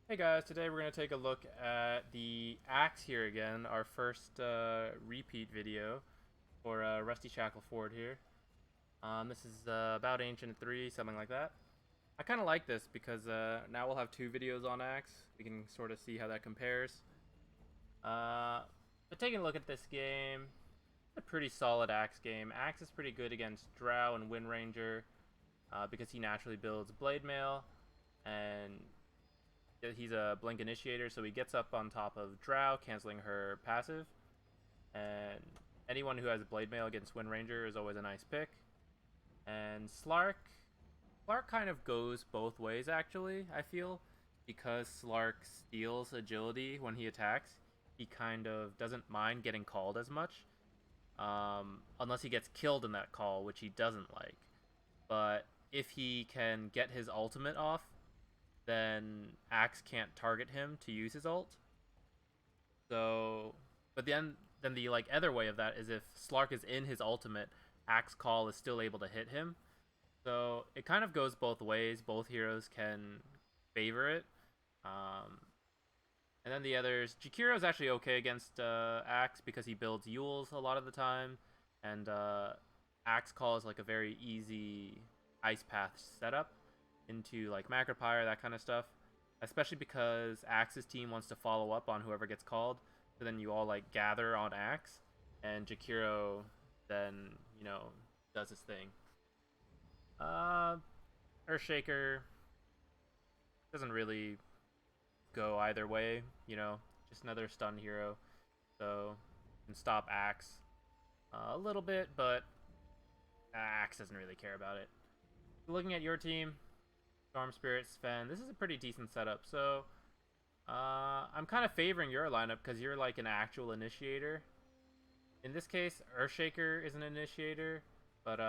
Hey guys, today we're going to take a look at the axe here again, our first repeat video for Rusty Shackle Ford here. This is about Ancient 3, something like that. I kind of like this because now we'll have two videos on axe. We can sort of see how that compares. But taking a look at this game, it's a pretty solid axe game. Axe is pretty good against Drow and Wind Ranger because he naturally builds Blade Mail, and he's a Blink Initiator, so he gets up on top of Drow, canceling her passive. And anyone who has Blade Mail against Wind Ranger is always a nice pick. And Slark kind of goes both ways, actually, I feel. Because Slark steals agility when he attacks, he kind of doesn't mind getting called as much. Unless he gets killed in that call, which he doesn't like. But if he can get his ultimate off, then Axe can't target him to use his ult. So, but then the like other way of that is if Slark is in his ultimate, Axe Call is still able to hit him. So it kind of goes both ways. Both heroes can favor it. And then the others, Jakiro is actually okay against Axe because he builds Yules a lot of the time, and Axe Call is like a very easy Ice Path setup into like Macropyre, that kind of stuff. Especially because Axe's team wants to follow up on whoever gets called. So then you all like gather on Axe, and Jakiro then, does his thing. Earthshaker doesn't really go either way, just another stun hero. So can stop Axe a little bit, but Axe doesn't really care about it. Looking at your team, Storm Spirit, Sven. This is a pretty decent setup. So I'm kind of favoring your lineup because you're like an actual initiator. In this case, Earthshaker is an initiator, but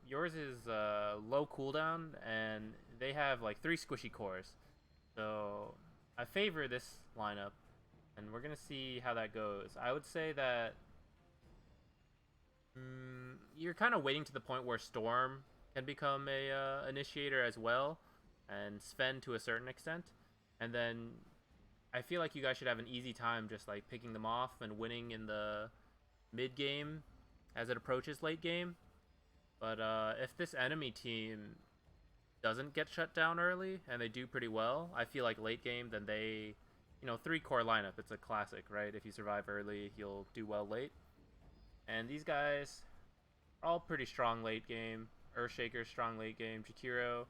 yours is low cooldown, and they have like 3 squishy cores. So I favor this lineup, and we're gonna see how that goes. I would say that you're kind of waiting to the point where Storm can become a initiator as well, and Sven to a certain extent, and then I feel like you guys should have an easy time just like picking them off and winning in the mid game as it approaches late game. But if this enemy team doesn't get shut down early and they do pretty well, I feel like late game, then they, 3-core lineup, it's a classic, right? If you survive early, you'll do well late. And these guys are all pretty strong late game. Earthshaker strong late game. Jakiro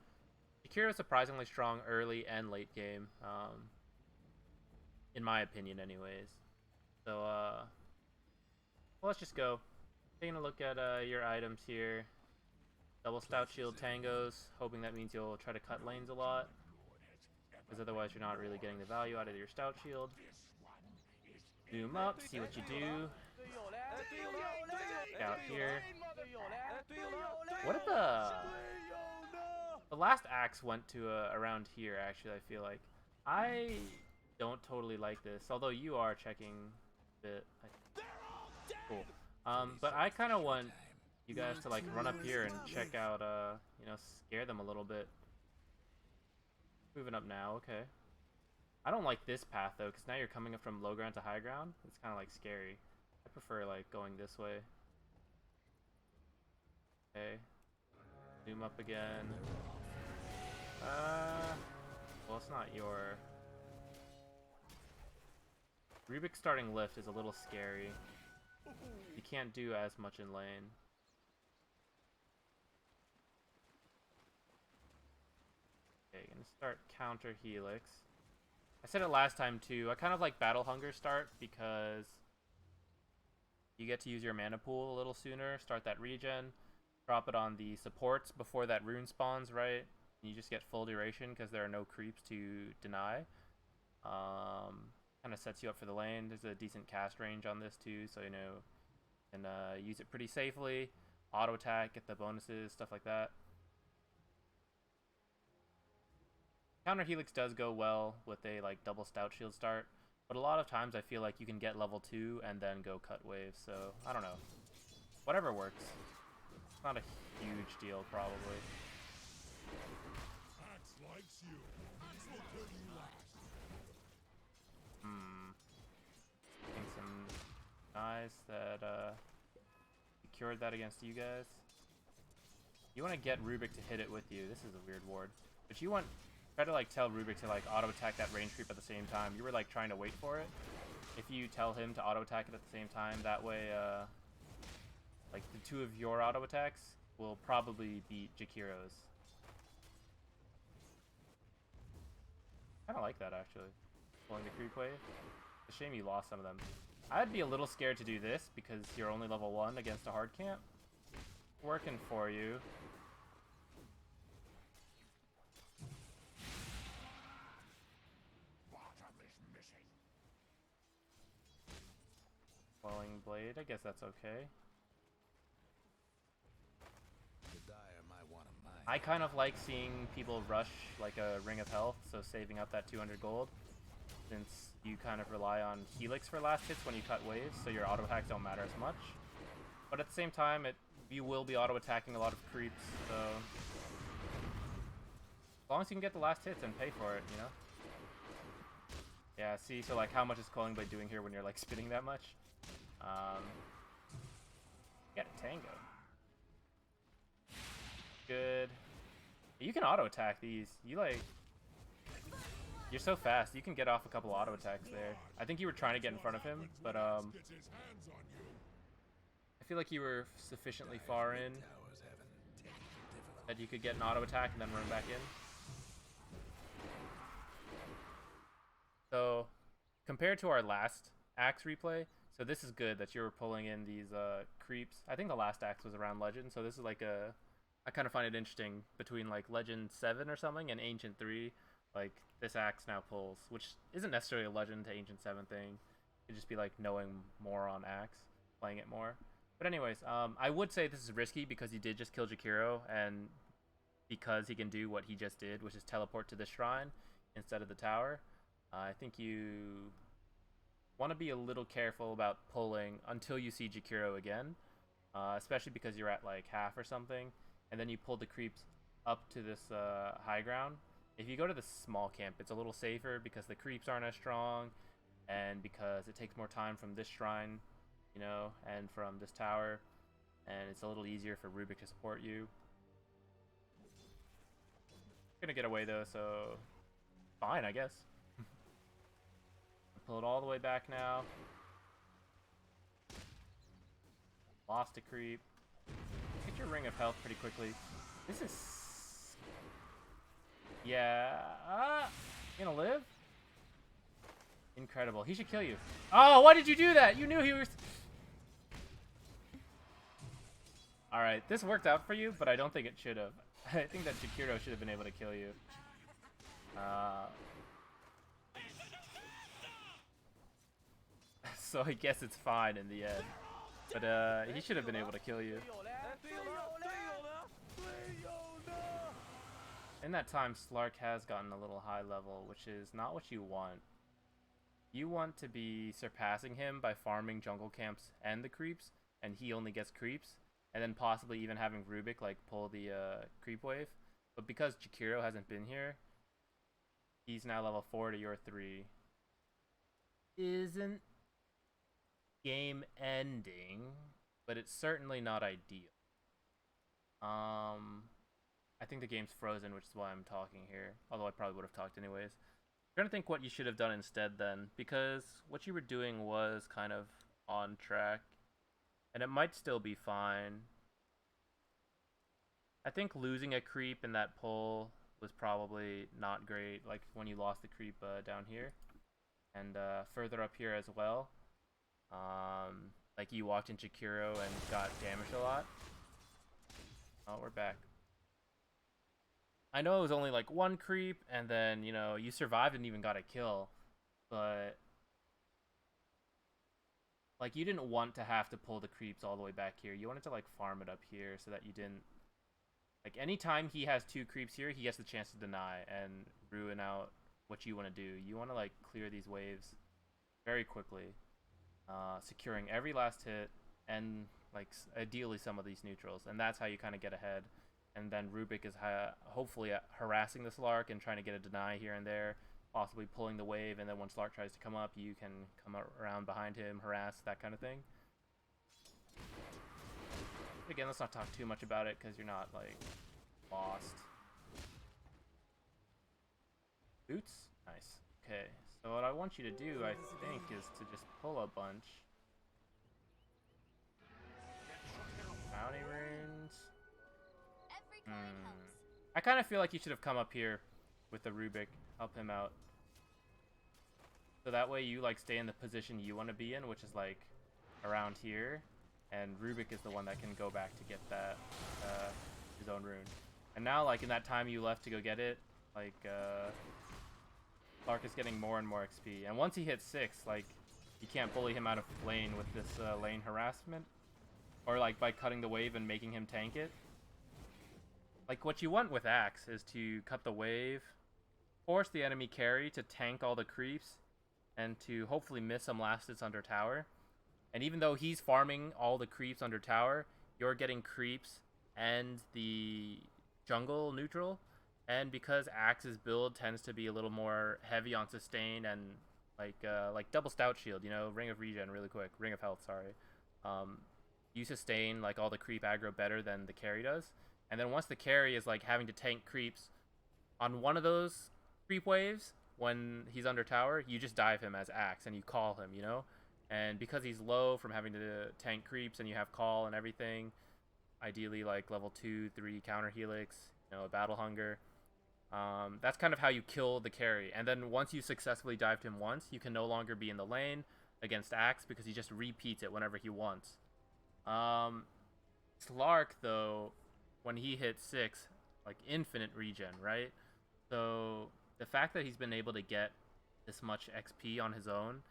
surprisingly strong early and late game, in my opinion, anyways. So, well, let's just go. Taking a look at your items here. Double Stout Shield tangos, hoping that means you'll try to cut lanes a lot, because otherwise you're not really getting the value out of your Stout Shield. Zoom up, see what you do. Out here. What if the last axe went to around here? Actually, I feel like I don't totally like this, although you are checking the cool. But I kind of want you guys to like run up here and check out, scare them a little bit. Moving up now, okay. I don't like this path though, because now you're coming up from low ground to high ground. It's kind of like scary. I prefer like going this way. Okay. Zoom up again. Well, it's not your... Rubik's starting lift is a little scary. You can't do as much in lane. Okay, gonna start Counter Helix. I said it last time too, I kind of like Battle Hunger start because you get to use your mana pool a little sooner, start that regen, drop it on the supports before that rune spawns, right? You just get full duration because there are no creeps to deny. Kind of sets you up for the lane. There's a decent cast range on this too, so you can use it pretty safely. Auto attack, get the bonuses, stuff like that. Counter Helix does go well with a like double Stout Shield start, but a lot of times I feel like you can get level 2 and then go cut wave, so I don't know. Whatever works. It's not a huge deal, probably. nice that he cured that against you guys. You want to get Rubik to hit it with you. This is a weird ward. But you want... Try to like tell Rubik to like auto attack that range creep at the same time. You were like trying to wait for it. If you tell him to auto attack it at the same time, that way like the two of your auto attacks will probably beat Jakiro's. Kinda like that actually. Pulling the creep wave. It's a shame you lost some of them. I'd be a little scared to do this because you're only level 1 against a hard camp. Working for you. Falling blade, I guess that's okay. I kind of like seeing people rush like a Ring of Health, so saving up that 200 gold, since you kind of rely on Helix for last hits when you cut waves, so your auto attacks don't matter as much. But at the same time, you will be auto attacking a lot of creeps, so as long as you can get the last hits and pay for it, you know. Yeah, see, so like how much is Calling Blade doing here when you're like spinning that much? Get a Tango. Good. You can auto attack these. You're so fast. You can get off a couple auto attacks there. I think you were trying to get in front of him, but I feel like you were sufficiently far in that you could get an auto attack and then run back in. So compared to our last axe replay, so this is good that you were pulling in these creeps. I think the last axe was around Legend, so this is like I kind of find it interesting between like Legend 7 or something and Ancient 3. Like this axe now pulls, which isn't necessarily a Legend to Ancient 7 thing. It'd just be like knowing more on axe, playing it more. But anyways, I would say this is risky because he did just kill Jakiro, and because he can do what he just did, which is teleport to the shrine instead of the tower. I think you want to be a little careful about pulling until you see Jakiro again, especially because you're at like half or something, and then you pull the creeps up to this high ground. If you go to the small camp, it's a little safer because the creeps aren't as strong, and because it takes more time from this shrine, you know, and from this tower, and it's a little easier for Rubik to support you. Gonna get away though, so fine, I guess. Pull it all the way back now. Lost a creep. Get your Ring of Health pretty quickly. This is... Yeah. You gonna live? Incredible. He should kill you. Oh, why did you do that? You knew he was... Alright, this worked out for you, but I don't think it should have. I think that Jakiro should have been able to kill you. So I guess it's fine in the end. But he should have been able to kill you. In that time, Slark has gotten a little high level, which is not what you want. You want to be surpassing him by farming jungle camps and the creeps, and he only gets creeps, and then possibly even having Rubik like pull the creep wave. But because Jakiro hasn't been here, he's now level 4 to your 3. Isn't game ending, but it's certainly not ideal. I think the game's frozen, which is why I'm talking here. Although I probably would have talked anyways. I'm trying to think what you should have done instead then, because what you were doing was kind of on track, and it might still be fine. I think losing a creep in that pull was probably not great, like when you lost the creep down here, and further up here as well. Like you walked in Jakiro and got damaged a lot. Oh, we're back. I know it was only like one creep, and then, you know, you survived and even got a kill, but like you didn't want to have to pull the creeps all the way back here. You wanted to like farm it up here so that you didn't, like, anytime he has 2 creeps here, he gets the chance to deny and ruin out what you want to do. You want to like clear these waves very quickly, securing every last hit and like ideally some of these neutrals, and that's how you kind of get ahead. And then Rubik is hopefully harassing the Slark and trying to get a deny here and there, possibly pulling the wave, and then when Slark tries to come up, you can come around behind him, harass, that kind of thing. Again, let's not talk too much about it because you're not like lost. Boots? Nice. Okay, so what I want you to do, I think, is to just pull a bunch. Bounty runes. I kind of feel like you should have come up here with the Rubik, help him out. So that way you like stay in the position you want to be in, which is like around here, and Rubik is the one that can go back to get that his own rune. And now, like in that time you left to go get it, like Slark is getting more and more XP. And once he hits 6, like you can't bully him out of lane with this lane harassment, or like by cutting the wave and making him tank it. Like what you want with Axe is to cut the wave, force the enemy carry to tank all the creeps, and to hopefully miss some last hits under tower. And even though he's farming all the creeps under tower, you're getting creeps and the jungle neutral. And because Axe's build tends to be a little more heavy on sustain and like double Stout Shield, you know, Ring of Regen really quick, Ring of Health, sorry. You sustain like all the creep aggro better than the carry does. And then once the carry is like having to tank creeps on one of those creep waves, when he's under tower, you just dive him as Axe and you call him, you know? And because he's low from having to tank creeps and you have call and everything, ideally like level 2, 3 Counter Helix, you know, a Battle Hunger, that's kind of how you kill the carry. And then once you successfully dived him once, you can no longer be in the lane against Axe because he just repeats it whenever he wants. Slark, though, when he hits 6, like infinite regen, right? So the fact that he's been able to get this much XP on his own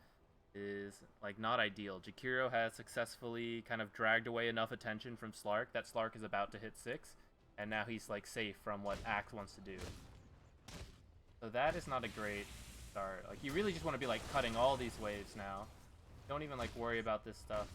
is like not ideal. Jakiro has successfully kind of dragged away enough attention from Slark that Slark is about to hit 6, and now he's like safe from what Axe wants to do. So that is not a great start. Like you really just want to be like cutting all these waves now. Don't even like worry about this stuff.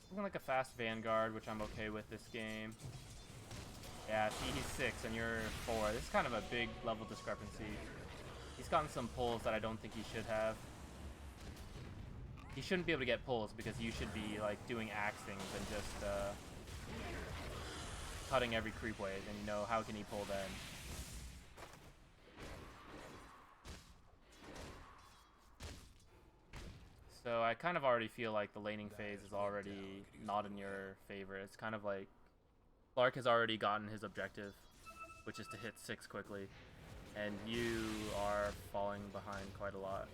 Something like a fast Vanguard, which I'm okay with this game. Yeah, see, he's 6 and you're 4. This is kind of a big level discrepancy. He's gotten some pulls that I don't think he should have. He shouldn't be able to get pulls because you should be like doing Axe things and just cutting every creep wave, and you know, how can he pull then? So I kind of already feel like the laning phase is already not in your favor. It's kind of like Slark has already gotten his objective, which is to hit 6 quickly, and you are falling behind quite a lot.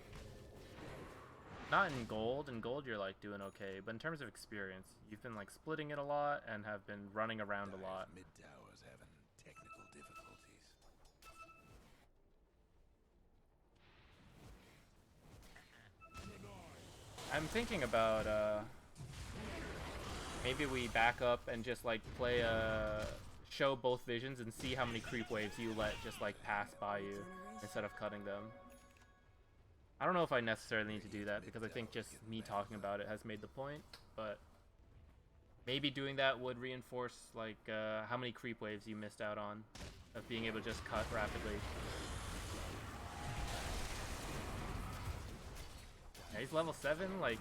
Not in gold. In gold you're like doing okay, but in terms of experience, you've been like splitting it a lot and have been running around a lot. Mid tower's having technical difficulties. I'm thinking about maybe we back up and just like play show both visions and see how many creep waves you let just like pass by you instead of cutting them. I don't know if I necessarily need to do that because I think just me talking about it has made the point, but maybe doing that would reinforce like how many creep waves you missed out on of being able to just cut rapidly. Yeah, he's level 7, like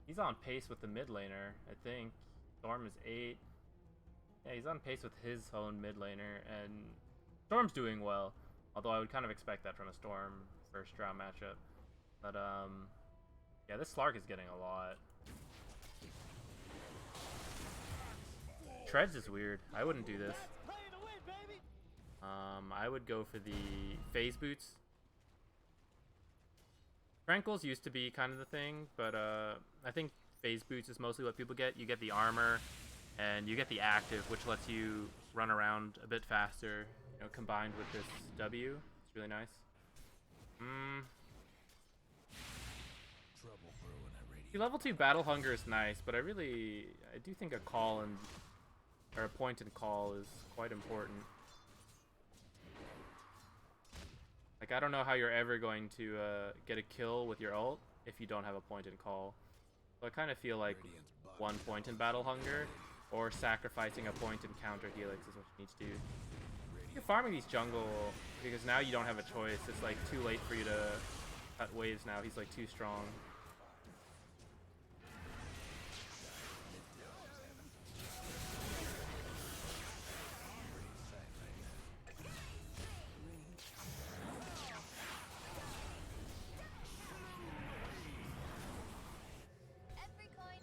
he's on pace with the mid laner, I think. Storm is 8. Yeah, he's on pace with his own mid laner, and Storm's doing well. Although I would kind of expect that from a Storm first round matchup. But yeah, this Slark is getting a lot. Treads is weird. I wouldn't do this. I would go for the phase boots. Tranquils used to be kind of the thing, but I think phase boots is mostly what people get. You get the armor, and you get the active, which lets you run around a bit faster, you know, combined with this W. It's really nice. The level 2 Battle Hunger is nice, but I do think a call or a point and call is quite important. Like, I don't know how you're ever going to get a kill with your ult if you don't have a point and call. So I kind of feel like one point in Battle Hunger or sacrificing a point in Counter Helix is what you need to do. You're farming these jungle because now you don't have a choice. It's like too late for you to cut waves now. He's like too strong.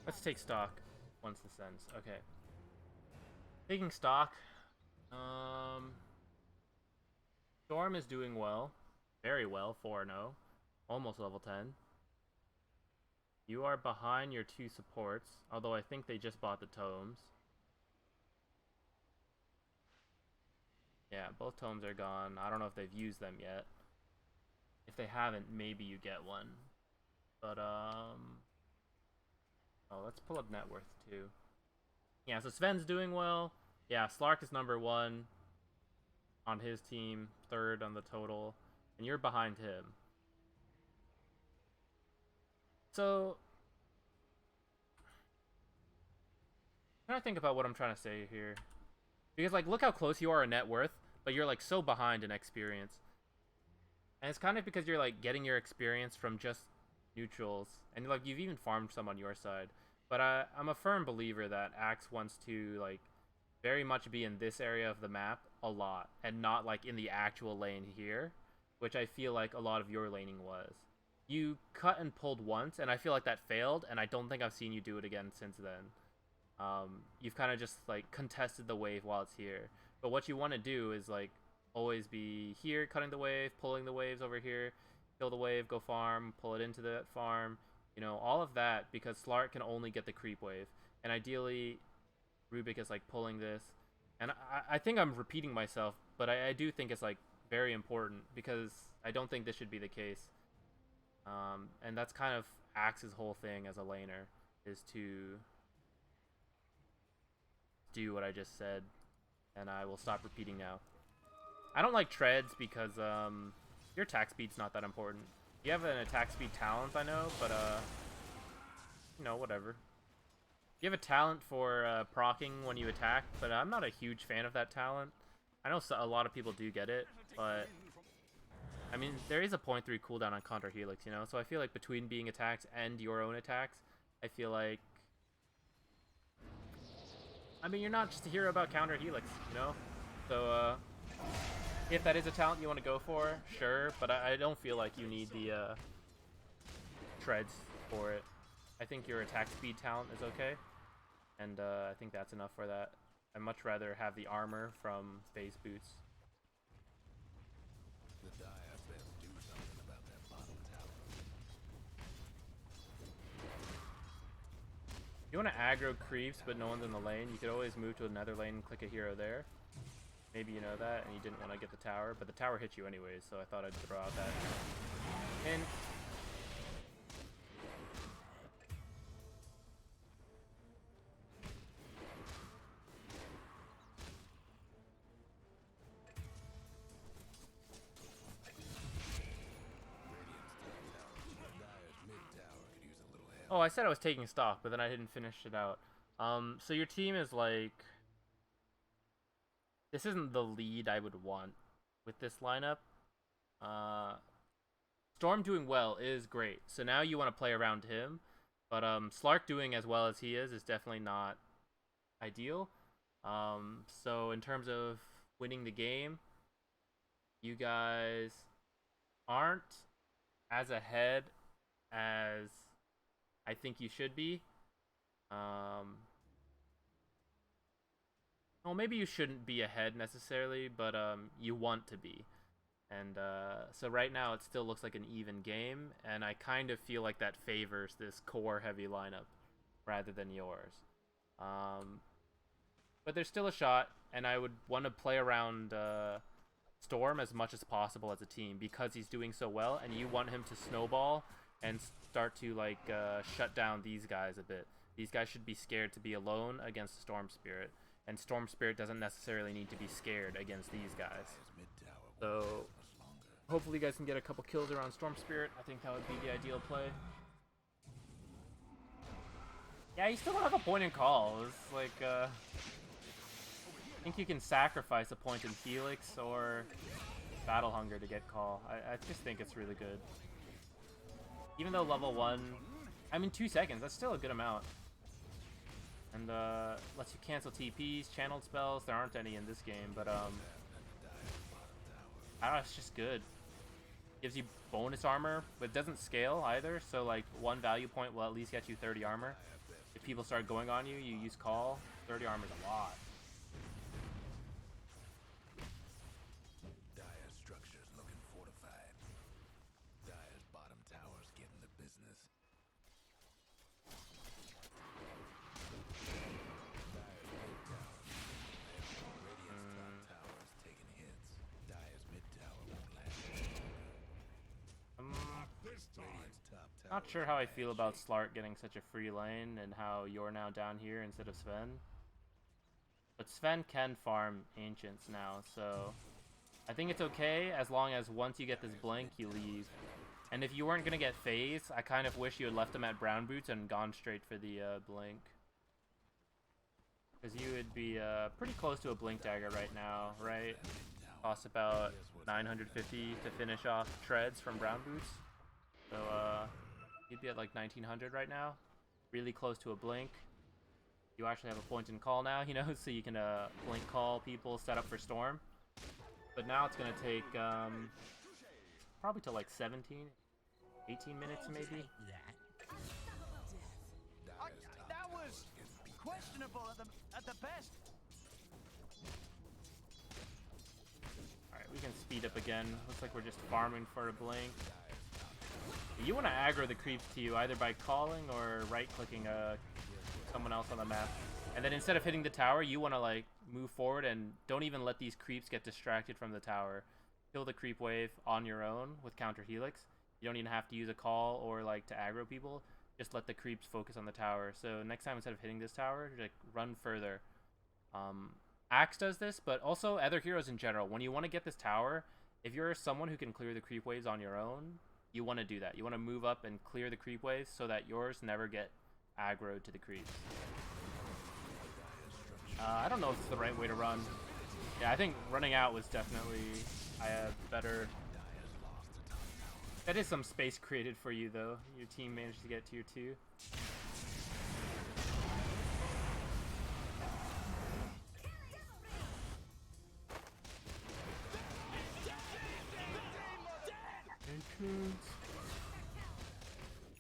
Let's take stock once this ends. Okay. Taking stock. Storm is doing well. Very well, 4-0. Almost level 10. You are behind your two supports, although I think they just bought the tomes. Yeah, both tomes are gone. I don't know if they've used them yet. If they haven't, maybe you get one. But, oh, let's pull up net worth, too. Yeah, so Sven's doing well. Yeah, Slark is number 1 on his team, 3rd on the total, and you're behind him. So, I'm trying to think about what I'm trying to say here. Because, like, look how close you are in net worth, but you're, like, so behind in experience. And it's kind of because you're, like, getting your experience from just neutrals. And, like, you've even farmed some on your side. But I'm a firm believer that Axe wants to, like, very much be in this area of the map a lot. And not, like, in the actual lane here. Which I feel like a lot of your laning was. You cut and pulled once, and I feel like that failed. And I don't think I've seen you do it again since then. You've kind of just, like, contested the wave while it's here. But what you want to do is, like, always be here, cutting the wave, pulling the waves over here. Kill the wave, go farm, pull it into that farm. You know, all of that, because Slark can only get the creep wave. And ideally, Rubik is, like, pulling this. And I think I'm repeating myself, but I do think it's, like, very important, because I don't think this should be the case. And that's kind of Axe's whole thing as a laner, is to do what I just said. And I will stop repeating now. I don't like treads because your attack speed's not that important. You have an attack speed talent, I know, but you know, whatever. You have a talent for proccing when you attack, but I'm not a huge fan of that talent. I know a lot of people do get it, but I mean, there is a 0.3 cooldown on Counter Helix, you know? So I feel like between being attacked and your own attacks, I feel like... I mean, you're not just a hero about Counter Helix, you know? So, if that is a talent you want to go for, sure, but I don't feel like you need the treads for it. I think your attack speed talent is okay, and I think that's enough for that. I'd much rather have the armor from phase boots. The Dire best do something about that bottom tower. If you want to aggro creeps but no one's in the lane, you could always move to another lane and click a hero there. Maybe you know that, and you didn't want to get the tower, but the tower hit you anyways, so I thought I'd throw out that. And oh, I said I was taking stock, but then I didn't finish it out. So your team is like... This isn't the lead I would want with this lineup. Storm doing well is great. So now you want to play around him. But Slark doing as well as he is definitely not ideal. So in terms of winning the game, you guys aren't as ahead as I think you should be. Well, maybe you shouldn't be ahead necessarily, but you want to be. And so right now it still looks like an even game, and I kind of feel like that favors this core-heavy lineup rather than yours. But there's still a shot, and I would want to play around Storm as much as possible as a team because he's doing so well, and you want him to snowball and start to like shut down these guys a bit. These guys should be scared to be alone against Storm Spirit. And Storm Spirit doesn't necessarily need to be scared against these guys. So, hopefully you guys can get a couple kills around Storm Spirit. I think that would be the ideal play. Yeah, you still don't have a point in call. It's like, I think you can sacrifice a point in Helix or Battle Hunger to get call. I just think it's really good. Even though level 1, I mean 2 seconds, that's still a good amount. And lets you cancel TPs, channeled spells. There aren't any in this game, but I don't know, it's just good. Gives you bonus armor, but it doesn't scale either, so like 1 value point will at least get you 30 armor. If people start going on you, you use call. 30 armor is a lot. Dire structures looking fortified. Dire's bottom tower's getting the business. Dire's mid tower. Radiant's top tower is taking hits. Dire's mid tower won't last long. Radiant's top tower. Not sure how I feel about Slark getting such a free lane and how you're now down here instead of Sven. But Sven can farm Ancients now, so I think it's okay as long as once you get this blink, you leave. And if you weren't going to get phase, I kind of wish you had left him at Brown Boots and gone straight for the blink. Because you would be pretty close to a blink dagger right now, right? Costs about 950 to finish off treads from Brown Boots. So you'd be at like 1900 right now. Really close to a blink. You actually have a point in call now, you know, so you can blink call people, set up for Storm. But now it's going to take probably till like 17, 18 minutes maybe. That was questionable at the best. Alright, we can speed up again. Looks like we're just farming for a blink. You want to aggro the creeps to you either by calling or right-clicking someone else on the map. And then instead of hitting the tower, you want to like move forward and don't even let these creeps get distracted from the tower. Kill the creep wave on your own with Counter Helix. You don't even have to use a call or like to aggro people. Just let the creeps focus on the tower. So next time, instead of hitting this tower, like run further. Axe does this, but also other heroes in general. When you want to get this tower, if you're someone who can clear the creep waves on your own, you want to do that. You want to move up and clear the creep waves so that yours never get aggroed to the creeps. I don't know if it's the right way to run. Yeah, I think running out was definitely better. That is some space created for you, though. Your team managed to get tier 2.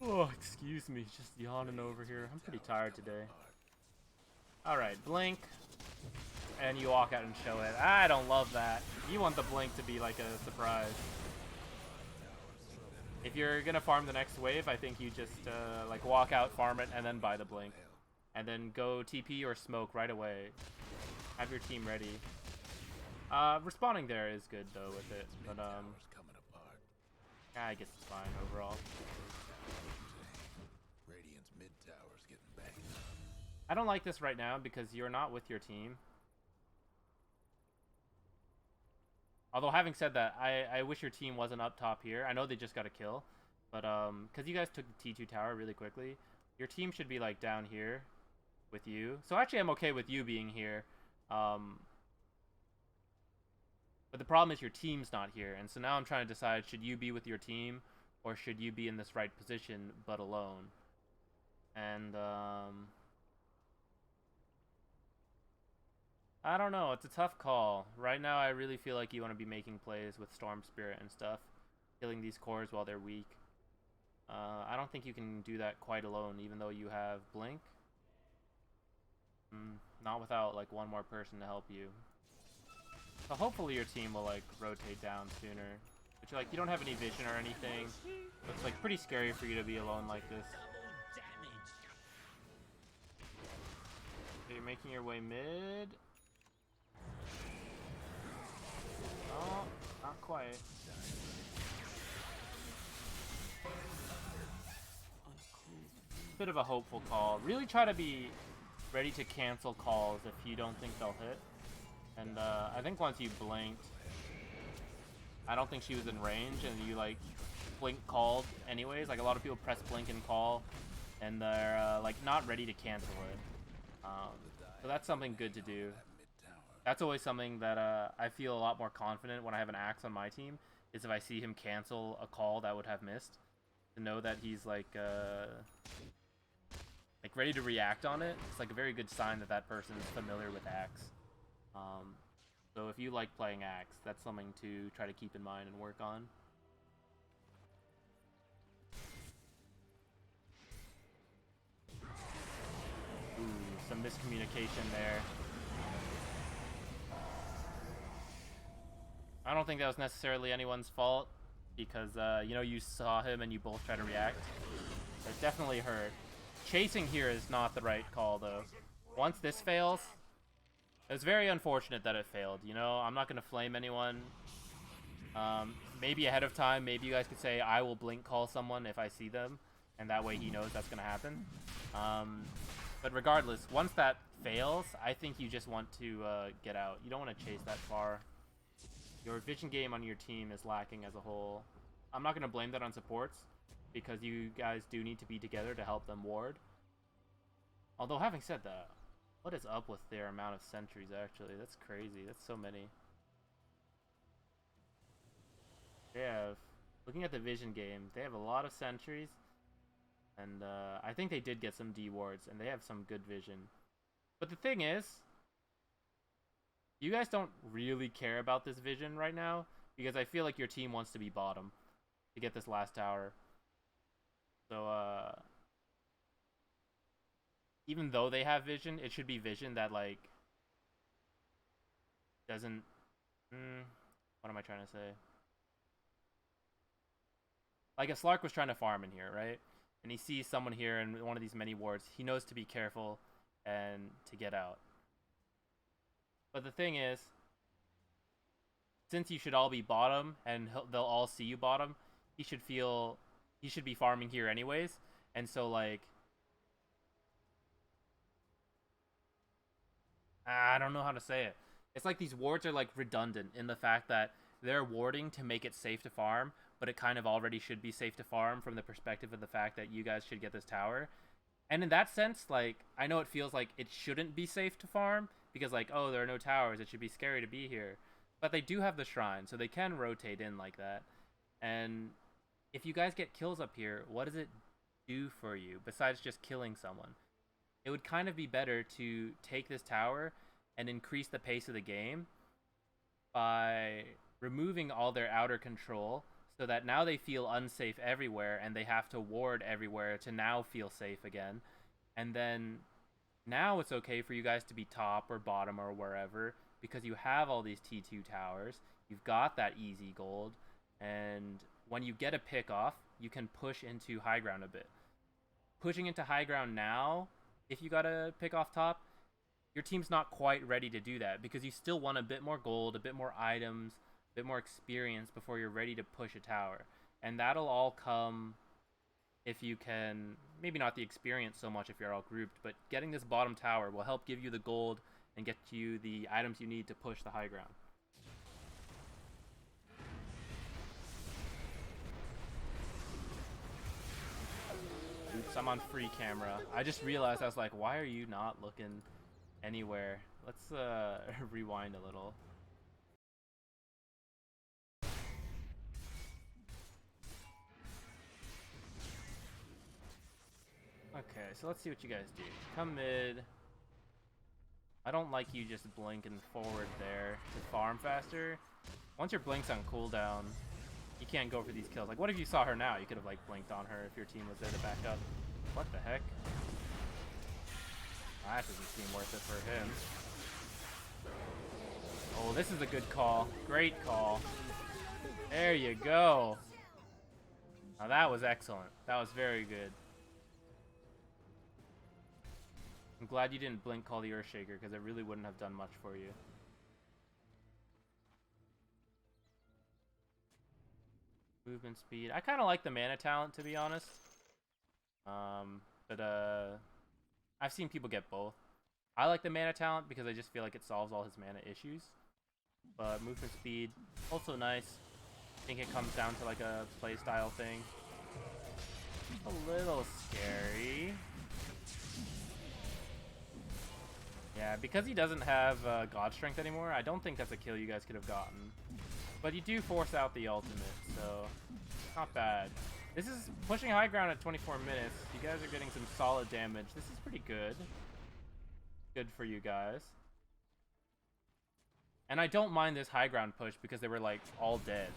Oh, excuse me, just yawning over here. I'm pretty tired today. Alright, blink. And you walk out and show it. I don't love that. You want the blink to be like a surprise. If you're gonna farm the next wave, I think you just like walk out, farm it, and then buy the blink. And then go TP or smoke right away. Have your team ready. Respawning there is good though with it, but I guess it's fine overall. Radiant's mid tower's getting banged. I don't like this right now because you're not with your team. Although having said that, I wish your team wasn't up top here. I know they just got a kill, but because you guys took the T2 tower really quickly, your team should be like down here with you. So actually I'm okay with you being here. But the problem is your team's not here, and so now I'm trying to decide, should you be with your team or should you be in this right position but alone? And I don't know, it's a tough call. Right now I really feel like you want to be making plays with Storm Spirit and stuff, killing these cores while they're weak. I don't think you can do that quite alone, even though you have Blink. Not without like one more person to help you. So hopefully your team will like rotate down sooner. But you don't have any vision or anything. So it's like pretty scary for you to be alone like this. So you're making your way mid. Oh, not quite. Bit of a hopeful call. Really try to be ready to cancel calls if you don't think they'll hit. And I think once you blinked, I don't think she was in range, and you like blink called anyways. Like a lot of people press blink and call and they're like not ready to cancel it. So that's something good to do. That's always something that I feel a lot more confident when I have an axe on my team, is if I see him cancel a call that would have missed, to know that he's like ready to react on it. It's like a very good sign that that person is familiar with axe. So if you like playing axe, that's something to try to keep in mind and work on. Ooh, some miscommunication there. I don't think that was necessarily anyone's fault, because, you know, you saw him and you both try to react. It definitely hurt. Chasing here is not the right call, though. Once this fails, it's very unfortunate that it failed, you know? I'm not going to flame anyone. Maybe ahead of time, maybe you guys could say, I will blink call someone if I see them, and that way he knows that's going to happen. But regardless, once that fails, I think you just want to get out. You don't want to chase that far. Your vision game on your team is lacking as a whole. I'm not going to blame that on supports, because you guys do need to be together to help them ward. Although, having said that, what is up with their amount of sentries, actually? That's crazy. That's so many. They have, looking at the vision game, they have a lot of sentries. And I think they did get some D wards, and they have some good vision. But the thing is, you guys don't really care about this vision right now, because I feel like your team wants to be bottom to get this last tower. So, even though they have vision, it should be vision that, like, doesn't... what am I trying to say? Like, if Slark was trying to farm in here, right? And he sees someone here in one of these many wards, he knows to be careful and to get out. But the thing is, since you should all be bottom and they'll all see you bottom, he should be farming here anyways. And so, like, I don't know how to say it. It's like these wards are like redundant in the fact that they're warding to make it safe to farm, but it kind of already should be safe to farm from the perspective of the fact that you guys should get this tower. And in that sense, like, I know it feels like it shouldn't be safe to farm, because, like, oh, there are no towers, it should be scary to be here. But they do have the shrine, so they can rotate in like that. And if you guys get kills up here, what does it do for you, besides just killing someone? It would kind of be better to take this tower and increase the pace of the game by removing all their outer control, so that now they feel unsafe everywhere, and they have to ward everywhere to now feel safe again. And then now it's okay for you guys to be top or bottom or wherever, because you have all these T2 towers, you've got that easy gold, and when you get a pick off, you can push into high ground a bit. Pushing into high ground now, if you got a pick off top, your team's not quite ready to do that, because you still want a bit more gold, a bit more items, a bit more experience before you're ready to push a tower. And that'll all come if you can, maybe not the experience so much if you're all grouped, but getting this bottom tower will help give you the gold and get you the items you need to push the high ground. Oops, I'm on free camera. I just realized, I was like, why are you not looking anywhere? Let's rewind a little. Okay, so let's see what you guys do. Come mid. I don't like you just blinking forward there to farm faster. Once your blink's on cooldown, you can't go for these kills. Like, what if you saw her now? You could have, like, blinked on her if your team was there to back up. What the heck? That doesn't seem worth it for him. Oh, this is a good call. Great call. There you go. Now that was excellent. That was very good. I'm glad you didn't blink call the Earthshaker, because it really wouldn't have done much for you. Movement speed. I kind of like the mana talent, to be honest. But I've seen people get both. I like the mana talent because I just feel like it solves all his mana issues. But movement speed, also nice. I think it comes down to like a playstyle thing. A little scary. Yeah, because he doesn't have God Strength anymore, I don't think that's a kill you guys could have gotten. But you do force out the ultimate, so not bad. This is pushing high ground at 24 minutes. You guys are getting some solid damage. This is pretty good. Good for you guys. And I don't mind this high ground push because they were like all dead.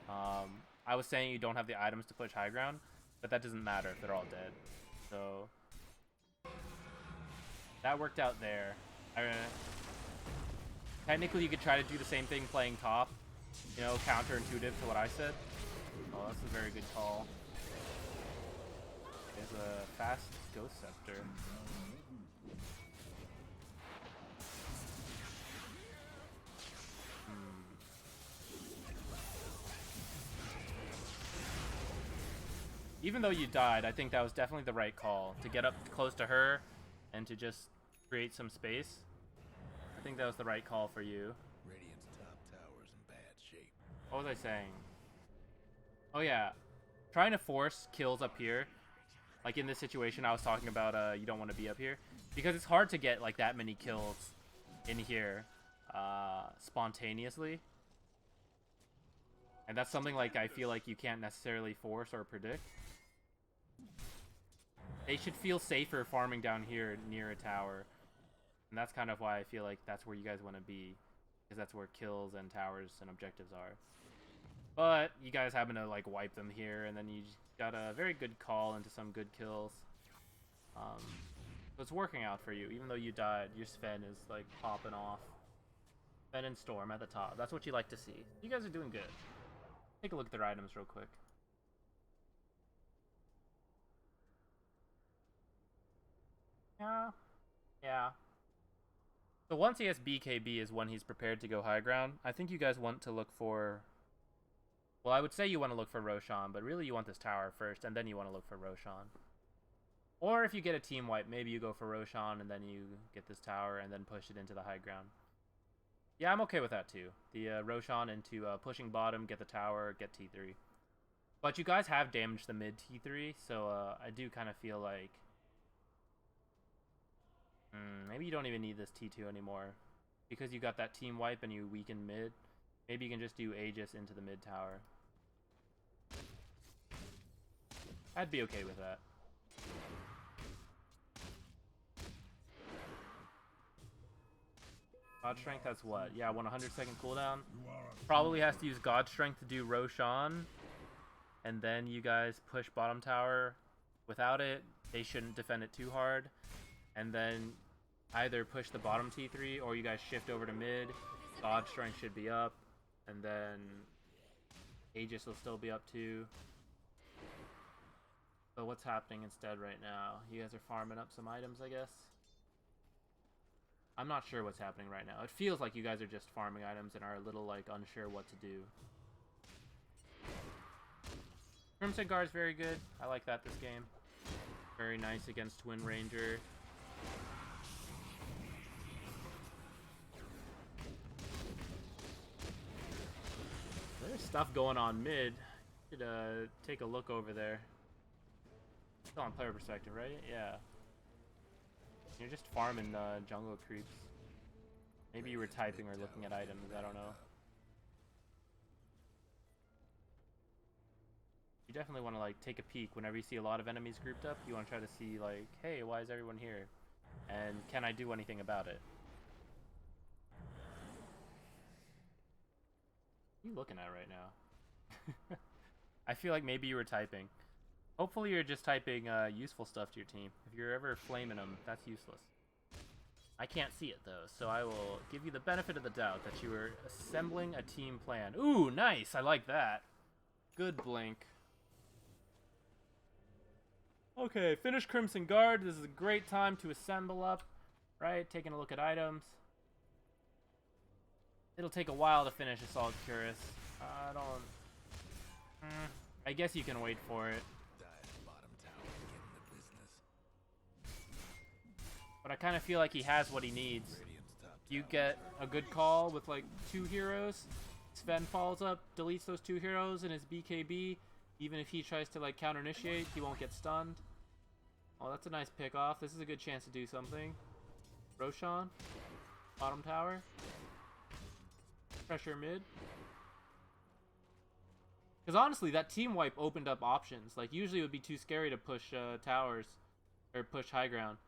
I was saying you don't have the items to push high ground, but that doesn't matter if they're all dead. So that worked out there. Technically, you could try to do the same thing playing top. You know, counterintuitive to what I said. Oh, that's a very good call. There's a fast Ghost Scepter. Even though you died, I think that was definitely the right call. To get up close to her and to just create some space. I think that was the right call for you. Radiant's top tower's in bad shape. What was I saying? Oh yeah, trying to force kills up here. Like in this situation I was talking about, you don't want to be up here. Because it's hard to get like that many kills in here spontaneously. And that's something like I feel like you can't necessarily force or predict. They should feel safer farming down here near a tower. And that's kind of why I feel like that's where you guys want to be. Because that's where kills and towers and objectives are. But you guys happen to like wipe them here, and then you got a very good call into some good kills. So it's working out for you. Even though you died, your Sven is like popping off. Sven and Storm at the top. That's what you like to see. You guys are doing good. Take a look at their items real quick. Yeah. So once he has BKB is when he's prepared to go high ground. I think you guys want to look for... Well, I would say you want to look for Roshan, but really you want this tower first, and then you want to look for Roshan. Or if you get a team wipe, maybe you go for Roshan, and then you get this tower, and then push it into the high ground. Yeah, I'm okay with that too. The Roshan into pushing bottom, get the tower, get T3. But you guys have damaged the mid T3, so I do kind of feel like... maybe you don't even need this T2 anymore. Because you got that team wipe and you weaken mid, maybe you can just do Aegis into the mid tower. I'd be okay with that. God Strength has what? Yeah, 100-second cooldown. Probably has to use God Strength to do Roshan. And then you guys push bottom tower. Without it, they shouldn't defend it too hard. And then either push the bottom T3 or you guys shift over to mid. God Strength should be up. And then Aegis will still be up too. So what's happening instead right now? You guys are farming up some items, I guess. I'm not sure what's happening right now. It feels like you guys are just farming items and are a little like unsure what to do. Crimson Guard is very good. I like that this game. Very nice against Twin Ranger. There's stuff going on mid. Should take a look over there. Still on player perspective, right? Yeah. You're just farming jungle creeps. Maybe you were typing or looking at items. I don't know. You definitely want to like take a peek whenever you see a lot of enemies grouped up. You want to try to see like, hey, why is everyone here? And can I do anything about it? What are you looking at right now? I feel like maybe you were typing. Hopefully you're just typing useful stuff to your team. If you're ever flaming them, that's useless. I can't see it though, so I will give you the benefit of the doubt that you were assembling a team plan. Ooh, nice! I like that. Good blink. Okay, finish Crimson Guard. This is a great time to assemble up, right? Taking a look at items. It'll take a while to finish Assault Cuirass. I don't... I guess you can wait for it. But I kind of feel like he has what he needs. You get a good call with like 2 heroes. Sven falls up, deletes those 2 heroes in his BKB. Even if he tries to like counter initiate, he won't get stunned. Oh, that's a nice pick off. This is a good chance to do something. Roshan, bottom tower. Pressure mid. Because honestly, that team wipe opened up options. Like, usually it would be too scary to push towers, or push high ground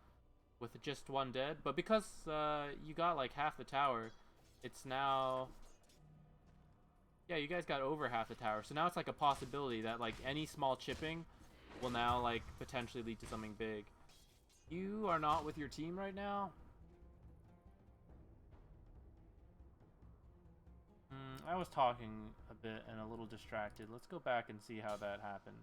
with just one dead. But because you got like half the tower, it's now... Yeah, you guys got over half the tower. So now it's like a possibility that like any small chipping will now like potentially lead to something big. You are not with your team right now. I was talking a bit and a little distracted. Let's go back and see how that happened.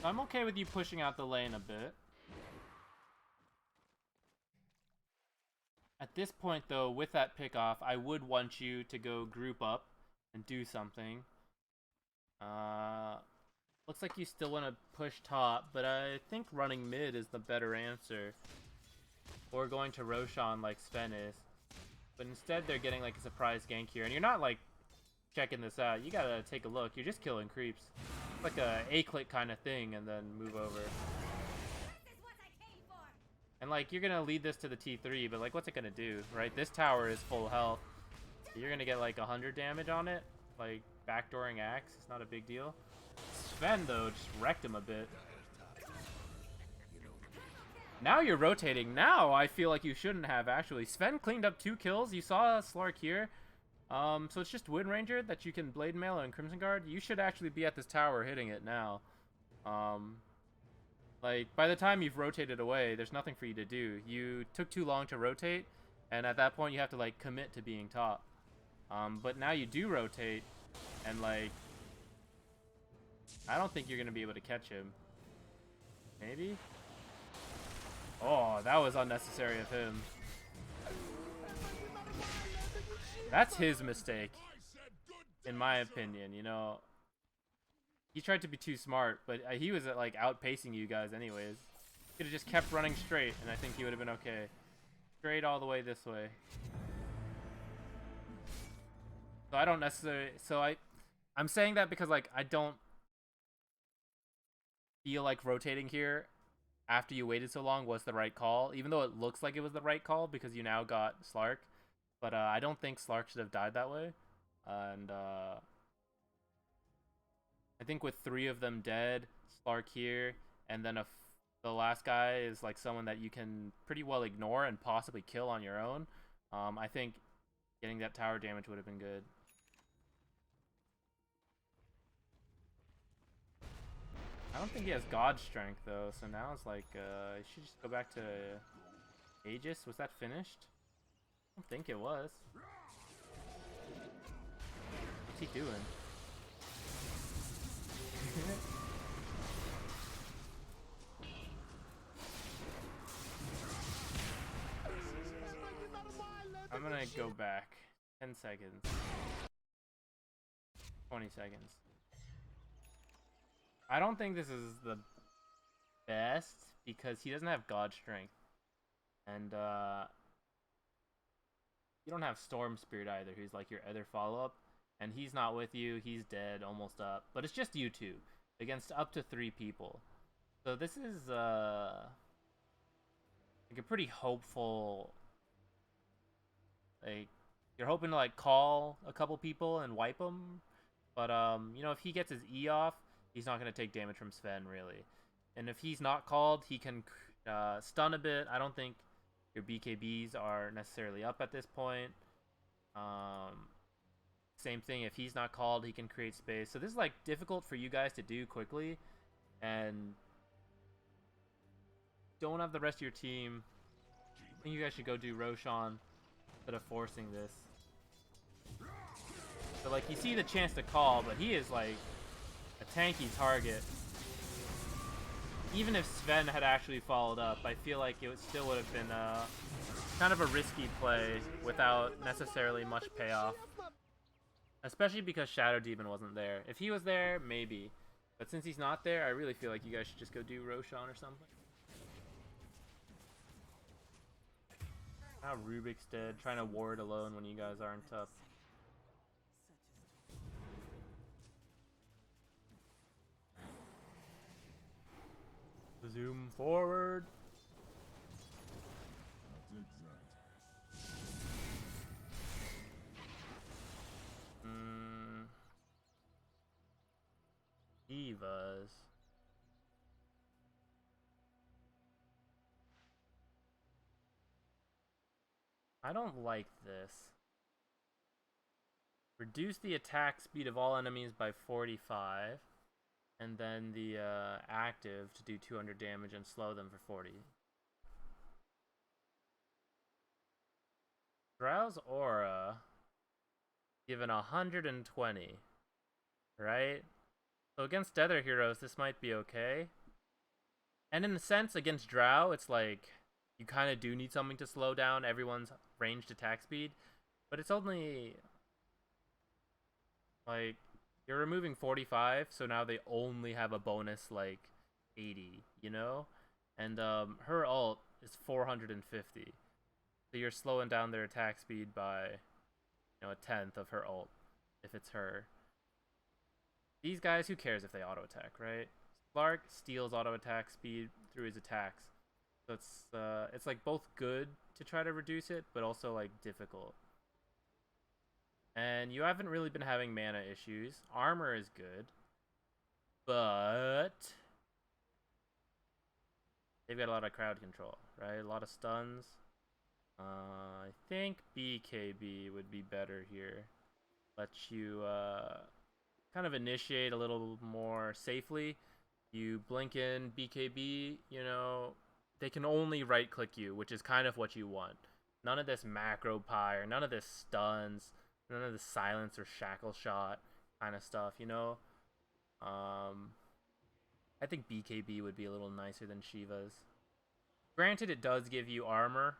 I'm okay with you pushing out the lane a bit. At this point, though, with that pick-off, I would want you to go group up and do something. Looks like you still want to push top, but I think running mid is the better answer. Or going to Roshan like Sven is. But instead, they're getting like a surprise gank here. And you're not like checking this out. You gotta take a look. You're just killing creeps. It's like a A-click kind of thing, and then move over. And like, you're gonna lead this to the T3, but like, what's it gonna do, right? This tower is full health. You're gonna get like 100 damage on it. Like, backdooring axe, it's not a big deal. Sven, though, just wrecked him a bit. Now you're rotating. Now I feel like you shouldn't have, actually. Sven cleaned up 2 kills. You saw Slark here. So it's just Wind Ranger that you can Blade Mail and Crimson Guard. You should actually be at this tower hitting it now. Like, by the time you've rotated away, there's nothing for you to do. You took too long to rotate, and at that point you have to, like, commit to being top. But now you do rotate, and, like, I don't think you're going to be able to catch him. Maybe? Oh, that was unnecessary of him. That's his mistake, in my opinion, you know. He tried to be too smart, but he was like outpacing you guys anyways. Could have just kept running straight, and I think he would have been okay. Straight all the way this way. So I don't necessarily... So I'm saying that because, like, I don't feel like rotating here after you waited so long was the right call, even though it looks like it was the right call because you now got Slark. But I don't think Slark should have died that way. And I think with 3 of them dead, Slark here, and then the last guy is like someone that you can pretty well ignore and possibly kill on your own, I think getting that tower damage would have been good. I don't think he has God Strength though, so now it's like, he should just go back to Aegis. Was that finished? I don't think it was. What's he doing? I'm gonna go back 10 seconds, 20 seconds. I don't think this is the best because he doesn't have God Strength, and you don't have Storm Spirit either, who's like your other follow-up, and he's not with you. He's dead, almost up, but it's just you 2 against up to 3 people. So this is like a pretty hopeful, like, you're hoping to like call a couple people and wipe them, but you know, if he gets his E off, he's not going to take damage from Sven really, and if he's not called, he can stun a bit. I don't think your BKBs are necessarily up at this point. Same thing, if he's not called, he can create space. So this is like difficult for you guys to do quickly, and don't have the rest of your team. I think you guys should go do Roshan instead of forcing this. So like, you see the chance to call, but he is like a tanky target. Even if Sven had actually followed up, I feel like it still would have been kind of a risky play without necessarily much payoff. Especially because Shadow Demon wasn't there. If he was there, maybe. But since he's not there, I really feel like you guys should just go do Roshan or something. Now Rubik's dead, trying to ward alone when you guys aren't up. Zoom forward. Divas. I don't like this. Reduce the attack speed of all enemies by 45. And then the active to do 200 damage and slow them for 40. Drow's aura given 120. Right? So against other heroes, this might be okay. And in a sense, against Drow, it's like you kind of do need something to slow down everyone's ranged attack speed. But it's only like you're removing 45, so now they only have a bonus like 80, you know? And her ult is 450. So you're slowing down their attack speed by, you know, a tenth of her ult if it's her. These guys, who cares if they auto attack, right? Slark steals auto attack speed through his attacks. So it's like both good to try to reduce it, but also like difficult. And you haven't really been having mana issues. Armor is good. But they've got a lot of crowd control, right? A lot of stuns. I think BKB would be better here. Let you kind of initiate a little more safely. You blink in BKB, you know, they can only right click you, which is kind of what you want. None of this macro pyre, none of this stuns, none of the silence or shackle shot kind of stuff, you know? I think BKB would be a little nicer than Shiva's. Granted, it does give you armor.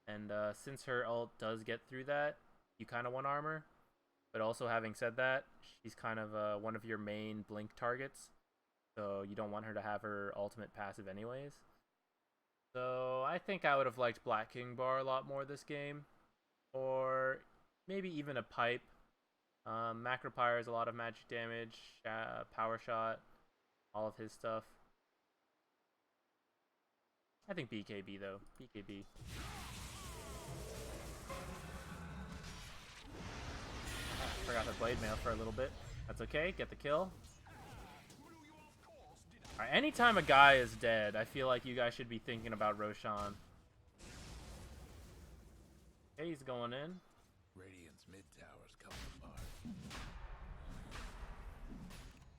And since her ult does get through that, you kind of want armor. But also, having said that, she's kind of one of your main blink targets. So you don't want her to have her ultimate passive anyways. So I think I would have liked Black King Bar a lot more this game. Or maybe even a pipe. Macro Pyre is a lot of magic damage. Power Shot. All of his stuff. I think BKB though. BKB. Forgot the blade mail for a little bit. That's okay. Get the kill. Alright, anytime a guy is dead, I feel like you guys should be thinking about Roshan. Okay, he's going in. Radiant's mid tower's coming apart.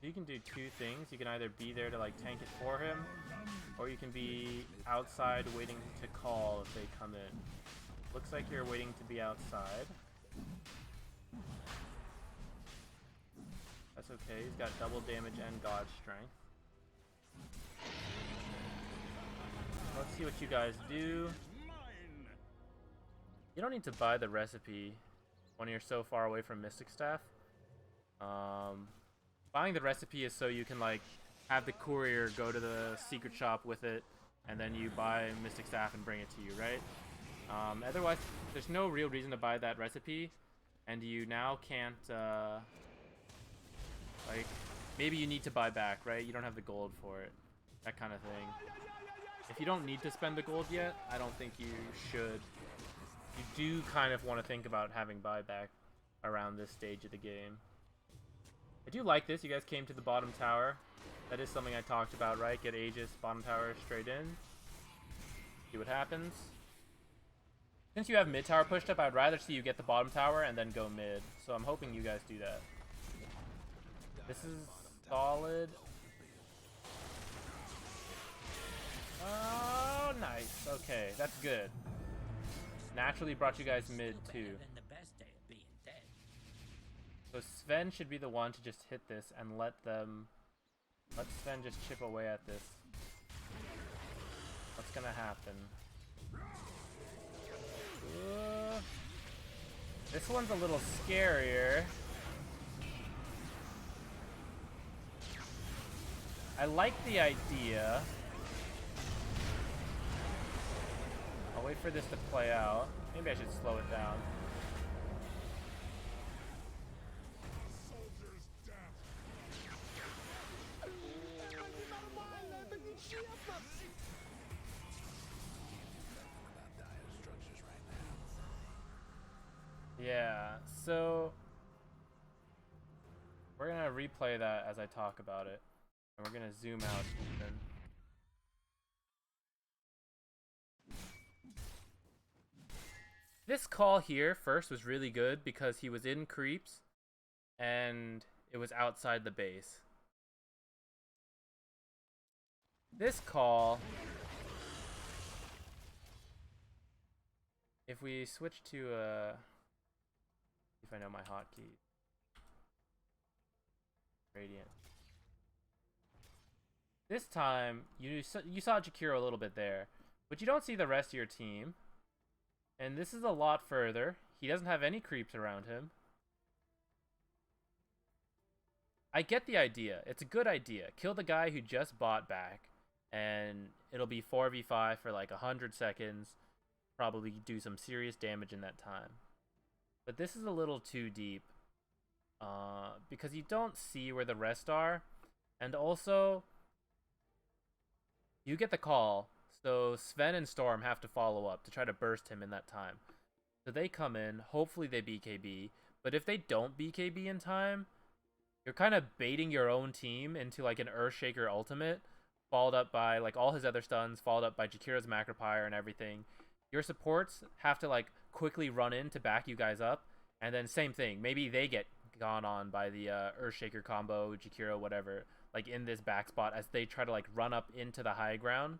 You can do two things. You can either be there to like tank it for him, or you can be outside waiting to call if they come in. Looks like you're waiting to be outside. That's okay, he's got double damage and God Strength. Let's see what you guys do. You don't need to buy the recipe when you're so far away from Mystic Staff. Buying the recipe is so you can like have the courier go to the secret shop with it, and then you buy Mystic Staff and bring it to you, right? Otherwise, there's no real reason to buy that recipe, and you now can't, like, maybe you need to buy back, right? You don't have the gold for it, that kind of thing. If you don't need to spend the gold yet, I don't think you should. You do kind of want to think about having buyback around this stage of the game. I do like this. You guys came to the bottom tower. That is something I talked about, right? Get Aegis, bottom tower, straight in. See what happens. Since you have mid tower pushed up, I'd rather see you get the bottom tower and then go mid. So I'm hoping you guys do that. This is solid. Oh, nice. Okay, that's good. Naturally brought you guys mid too. So Sven should be the one to just hit this and let Sven just chip away at this. What's gonna happen? This one's a little scarier. I like the idea. Oh wait for this to play out. Maybe I should slow it down. Yeah, so we're gonna replay that as I talk about it, and we're gonna zoom out even. This call here first was really good because he was in creeps and it was outside the base. This call, if we switch to if I know my hotkey, Radiant. This time you saw Jakiro a little bit there, but you don't see the rest of your team. And this is a lot further. He doesn't have any creeps around him. I get the idea. It's a good idea. Kill the guy who just bought back, and it'll be 4v5 for like 100 seconds. Probably do some serious damage in that time. But this is a little too deep. Because you don't see where the rest are. And also, you get the call. So Sven and Storm have to follow up to try to burst him in that time. So they come in, hopefully they BKB, but if they don't BKB in time, you're kind of baiting your own team into like an Earthshaker ultimate, followed up by like all his other stuns, followed up by Jakiro's Macropyre and everything. Your supports have to like quickly run in to back you guys up, and then same thing, maybe they get gone on by the Earthshaker combo, Jakiro, whatever, like in this back spot as they try to like run up into the high ground.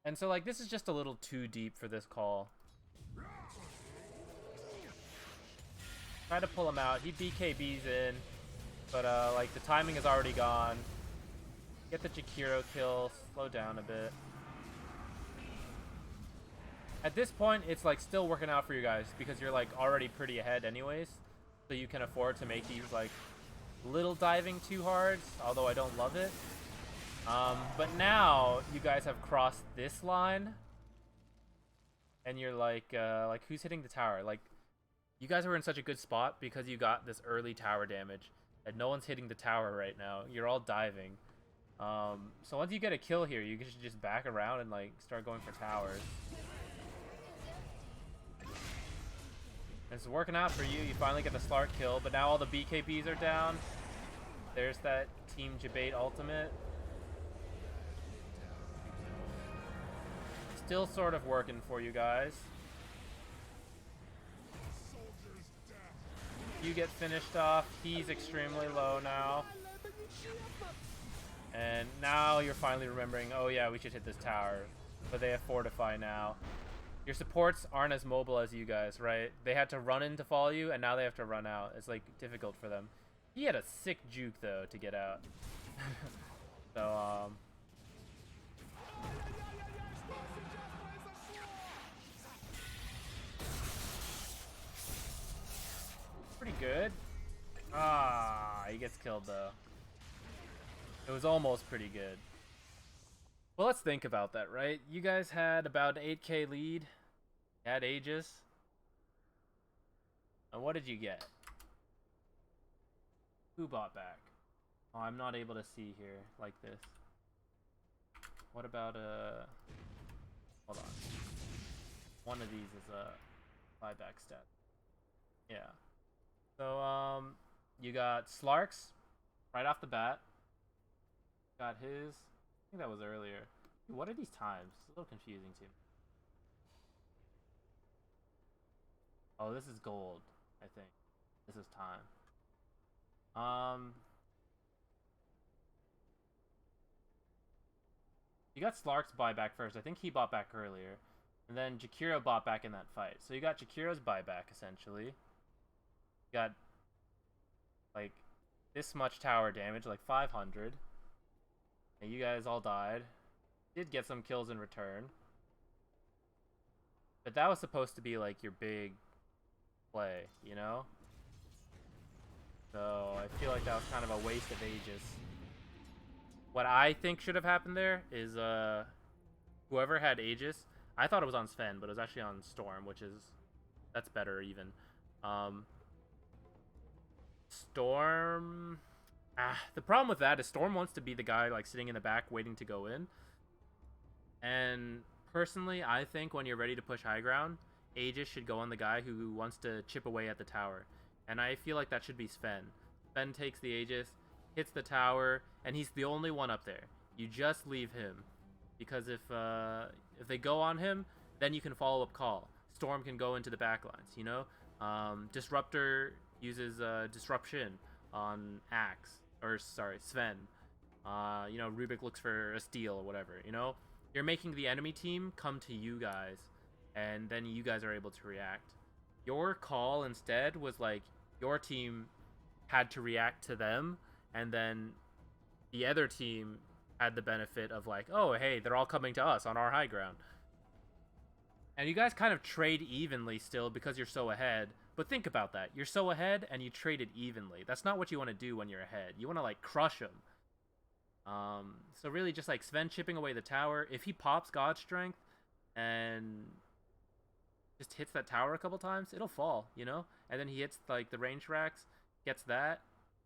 And so like this is just a little too deep for this call. Try to pull him out. He BKBs in, but like the timing is already gone. Get the Jakiro kill, slow down a bit. At this point, it's like still working out for you guys because you're like already pretty ahead anyways, so you can afford to make these like little diving too hard, although I don't love it. But now you guys have crossed this line, and you're like who's hitting the tower? Like, you guys were in such a good spot because you got this early tower damage, and no one's hitting the tower right now. You're all diving. So once you get a kill here, you should just back around and like start going for towers. It's working out for you. You finally get the Slark kill, but now all the BKBs are down. There's that Team Jabate ultimate. Still sort of working for you guys. You get finished off. He's extremely low now. And now you're finally remembering, oh yeah, we should hit this tower. But they have Fortify now. Your supports aren't as mobile as you guys, right? They had to run in to follow you, and now they have to run out. It's like difficult for them. He had a sick juke though to get out. So pretty good. Ah, he gets killed though. It was almost pretty good. Well, let's think about that, right? You guys had about an 8k lead. You had Aegis. And what did you get? Who bought back? Oh, I'm not able to see here like this. What about hold on. One of these is a buyback stat. Yeah. So you got Slarks right off the bat. Got his. I think that was earlier. What are these times? It's a little confusing to me. Oh, this is gold, I think. This is time. You got Slark's buyback first. I think he bought back earlier. And then Jakiro bought back in that fight. So you got Jakiro's buyback, essentially. You got, like, this much tower damage, like 500. And you guys all died. Did get some kills in return. But that was supposed to be, like, your big play, you know? So I feel like that was kind of a waste of Aegis. What I think should have happened there is whoever had Aegis, I thought it was on Sven, but it was actually on Storm, which is that's better even. Storm. The problem with that is Storm wants to be the guy like sitting in the back waiting to go in. And personally, I think when you're ready to push high ground, Aegis should go on the guy who wants to chip away at the tower. And I feel like that should be Sven. Sven takes the Aegis, hits the tower, and he's the only one up there. You just leave him. Because if they go on him, then you can follow up call. Storm can go into the backlines, you know? Disruptor uses Disruption on Axe. Or, sorry, Sven. You know, Rubik looks for a steal or whatever, you know? You're making the enemy team come to you guys, and then you guys are able to react. Your call instead was like, your team had to react to them, and then the other team had the benefit of like, oh, hey, they're all coming to us on our high ground. And you guys kind of trade evenly still because you're so ahead. But think about that. You're so ahead and you traded evenly. That's not what you want to do when you're ahead. You want to like crush them. So really just like Sven chipping away the tower. If he pops God Strength and just hits that tower a couple times, it'll fall, you know? And then he hits like the range racks, gets that.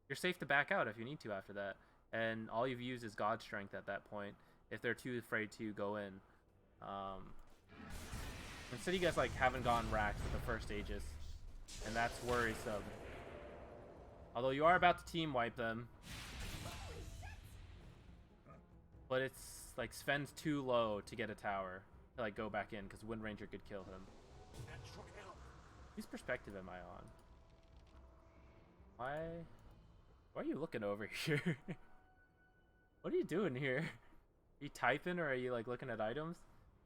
You're safe to back out if you need to after that. And all you've used is God Strength at that point if they're too afraid to go in. Instead you guys like haven't gone racks with the first Aegis. And that's worrisome. Although you are about to team wipe them. But it's like Sven's too low to get a tower to like go back in because Wind Ranger could kill him. Whose perspective am I on? Why are you looking over here? What are you doing here? Are you typing or are you like looking at items?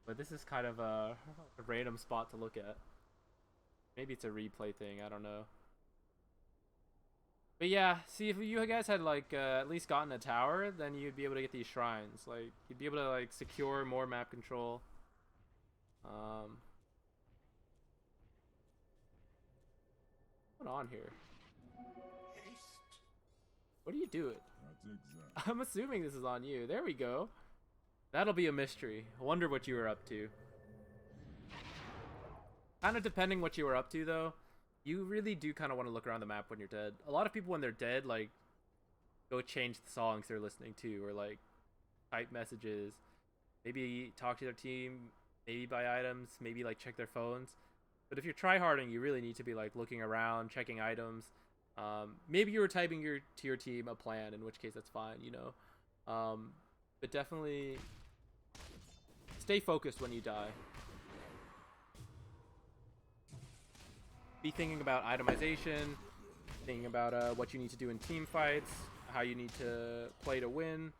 But this is kind of a random spot to look at. Maybe it's a replay thing, I don't know. But yeah, see, if you guys had like at least gotten a tower, then you'd be able to get these shrines. Like you'd be able to like secure more map control. What's on here? What are you doing? I'm assuming this is on you. There we go. That'll be a mystery. I wonder what you were up to. Kind of depending what you were up to, though. You really do kind of want to look around the map when you're dead. A lot of people, when they're dead, like, go change the songs they're listening to, or, like, type messages. Maybe talk to their team, maybe buy items, maybe, like, check their phones. But if you're tryharding, you really need to be, like, looking around, checking items. Maybe you were typing to your team a plan, in which case that's fine, you know. But definitely stay focused when you die. Be thinking about itemization, thinking about what you need to do in team fights, how you need to play to win,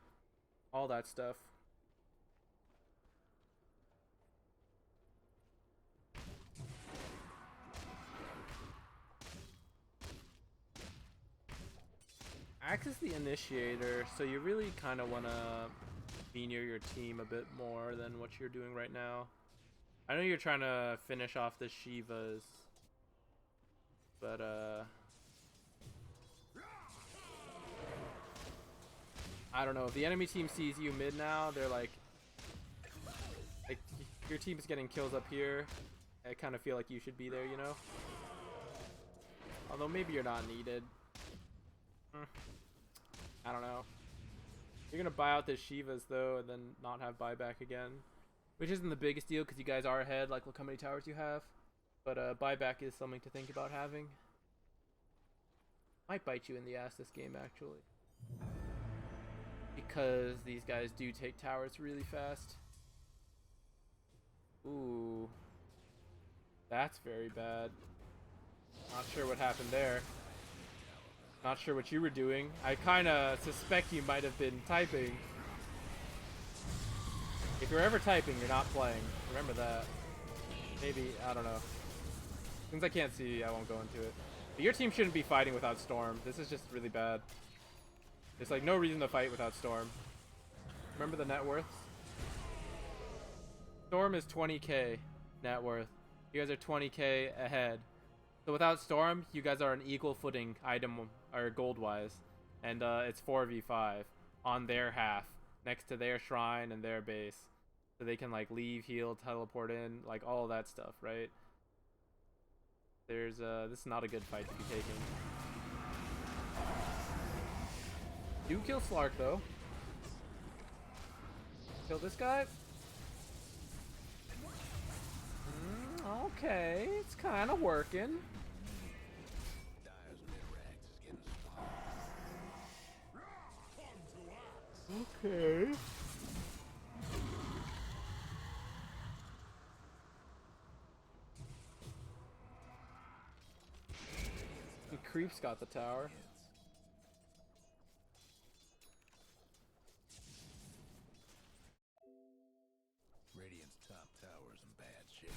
all that stuff. Axe is the initiator, so you really kind of want to be near your team a bit more than what you're doing right now. I know you're trying to finish off the Shivas, but I don't know. If the enemy team sees you mid now, they're like your team's getting kills up here. I kind of feel like you should be there, you know? Although maybe you're not needed. I don't know. You're gonna buy out the Shivas though, and then not have buyback again, which isn't the biggest deal because you guys are ahead. Like, look how many towers you have. But buyback is something to think about having. Might bite you in the ass this game actually, because these guys do take towers really fast. Ooh, that's very bad. Not sure what happened there. Not sure what you were doing. I kind of suspect you might have been typing. If you're ever typing, you're not playing. Remember that. Maybe, I don't know. Since I can't see, I won't go into it. But your team shouldn't be fighting without Storm. This is just really bad. There's like no reason to fight without Storm. Remember the net worth? Storm is 20k net worth. You guys are 20k ahead. So without Storm, you guys are on equal footing item or gold wise, and it's 4v5 on their half next to their shrine and their base. So they can like leave, heal, teleport in, like all of that stuff, right? There's this is not a good fight to be taking. Do kill Slark though. Kill this guy. Okay, it's kind of working. Dyer's mid-ranks is getting swamped. Okay. The creep's got the tower. Radiant's top tower's in bad shape.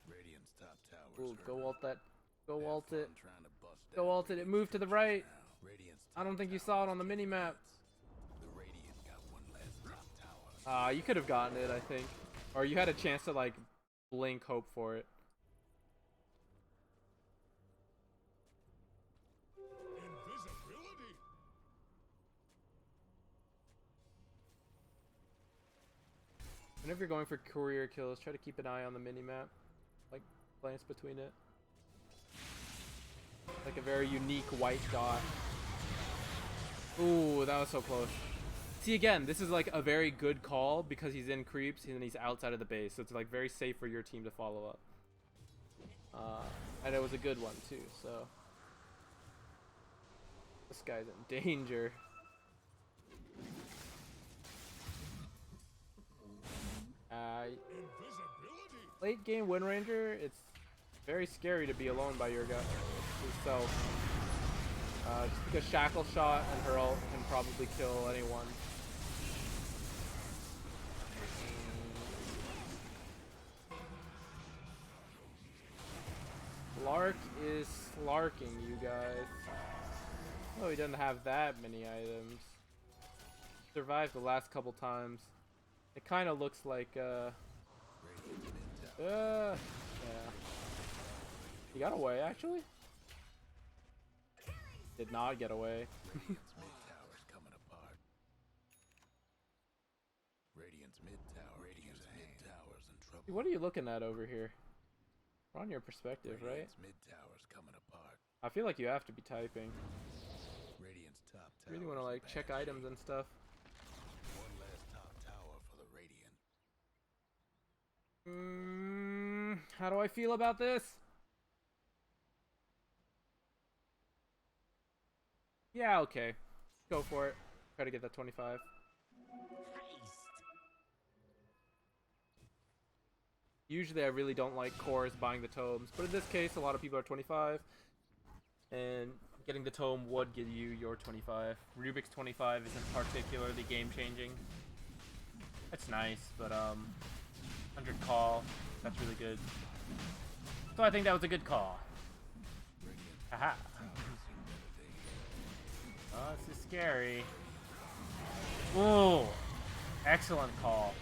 Radiant's top tower's Ooh, go ult that. Go ult it. trying to bust Go down ult it. It moved to the right. Radiant's I don't think you saw it on the mini-map. The Radiant got one last top tower. You could have gotten it, I think. Or you had a chance to, like, blink hope for it. Invisibility. Whenever you're going for courier kills, try to keep an eye on the mini-map. Like, glance between it. Like a very unique white dot. Ooh, that was so close. See, again, this is like a very good call because he's in creeps and he's outside of the base. So it's like very safe for your team to follow up. And it was a good one too, so. This guy's in danger. Late game Wind Ranger, it's very scary to be alone by yourself. Just because Shackle Shot and her ult can probably kill anyone. Slark is slarking, you guys. Oh, he doesn't have that many items. Survived the last couple times. It kind of looks like, yeah. He got away, actually? Did not get away. Radiant's mid tower's coming apart. Radiant's mid tower's in trouble. What are you looking at over here? We're on your perspective, right? Radiant's mid tower's coming apart. I feel like you have to be typing. Radiant's top tower. Really want to like check items and stuff. One last top tower for the Radiant. How do I feel about this? Yeah, okay. Go for it. Try to get that 25. Usually I really don't like cores buying the tomes, but in this case a lot of people are 25. And getting the tome would give you your 25. Rubik's 25 isn't particularly game changing. That's nice, but 100 call, that's really good. So I think that was a good call. Haha. Oh, this is scary. Ooh, excellent call.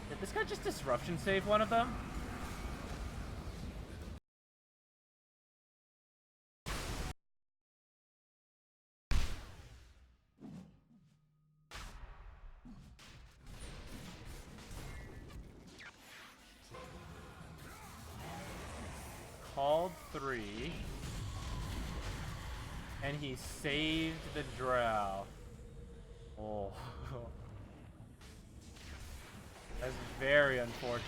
Did this guy just disruption save one of them? Called 3. And he saved the drow. Oh. That's very unfortunate.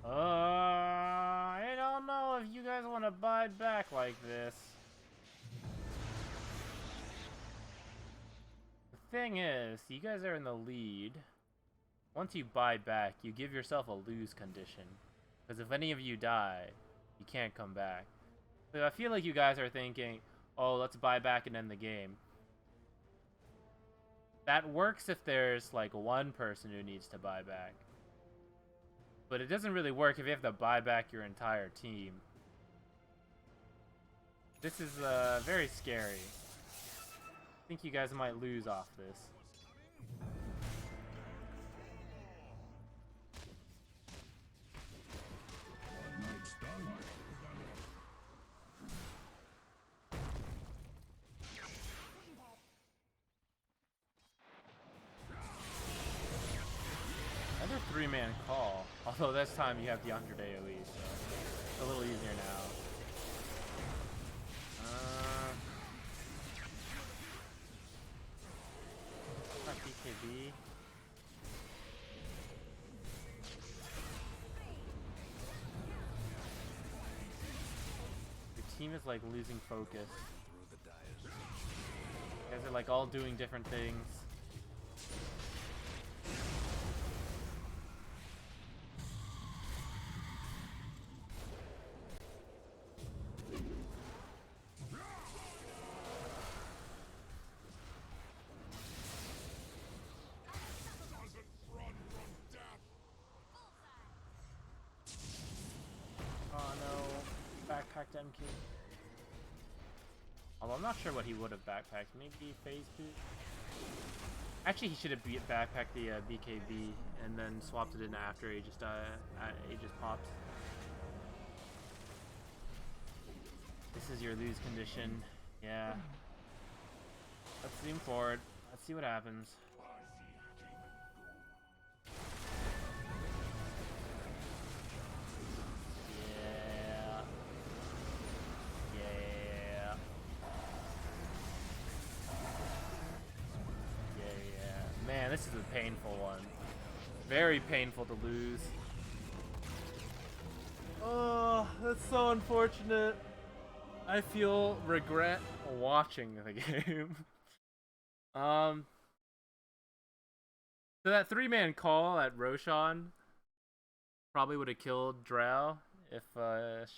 I don't know if you guys want to bide back like this. The thing is, you guys are in the lead. Once you buy back, you give yourself a lose condition. Because if any of you die, you can't come back. So I feel like you guys are thinking, oh, let's buy back and end the game. That works if there's like one person who needs to buy back. But it doesn't really work if you have to buy back your entire team. This is very scary. think you guys might lose off this. Another 3-man call. Although this time you have the Under Day Elite, so it's a little easier now. Not BKB. Your team is like losing focus. You guys are like all doing different things. Backpacked MK. Although I'm not sure what he would have backpacked. Maybe phase boot. Actually, he should have backpacked the BKB and then swapped it in after Aegis pops. This is your lose condition. Yeah. Let's zoom forward. Let's see what happens. Man, this is a painful one. Very painful to lose. Oh, that's so unfortunate. I feel regret watching the game. So that 3-man call at Roshan probably would have killed Drow if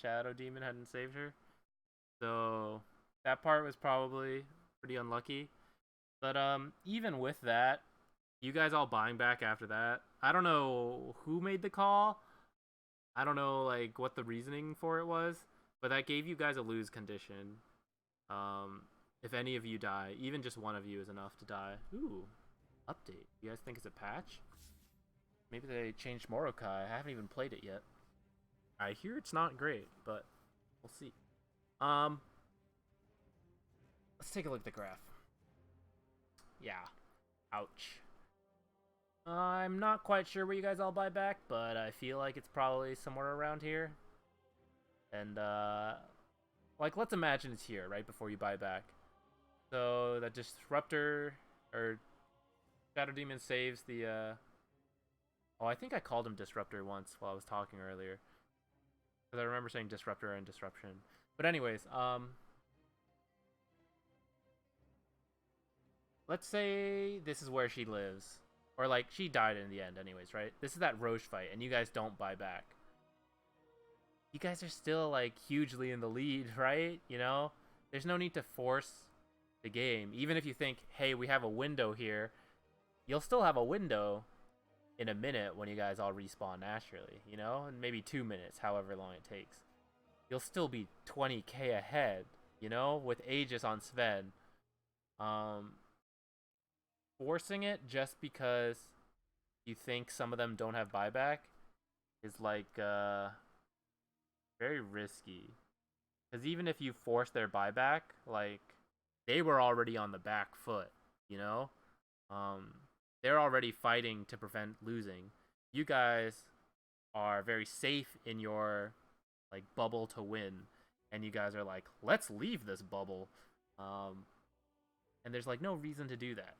Shadow Demon hadn't saved her. So that part was probably pretty unlucky. But even with that, you guys all buying back after that. I don't know who made the call. I don't know like what the reasoning for it was, but that gave you guys a lose condition. If any of you die, even just one of you is enough to die. Ooh, update. You guys think it's a patch? Maybe they changed Morokai. I haven't even played it yet. I hear it's not great, but we'll see. Let's take a look at the graph. Yeah. Ouch. I'm not quite sure where you guys all buy back, but I feel like it's probably somewhere around here. And, like, let's imagine it's here, right before you buy back. So, that Disruptor, or Shadow Demon saves the, oh, I think I called him Disruptor once while I was talking earlier. Because I remember saying Disruptor and Disruption. But anyways, let's say this is where she lives. Or, like, she died in the end anyways, right? This is that Roche fight, and you guys don't buy back. You guys are still, like, hugely in the lead, right? You know? There's no need to force the game. Even if you think, hey, we have a window here, you'll still have a window in a minute when you guys all respawn naturally, you know? And maybe 2 minutes, however long it takes. You'll still be 20k ahead, you know? With Aegis on Sven. Forcing it just because you think some of them don't have buyback is like very risky. Because even if you force their buyback, like they were already on the back foot, you know? They're already fighting to prevent losing. You guys are very safe in your like bubble to win, and you guys are like, let's leave this bubble. And there's like no reason to do that.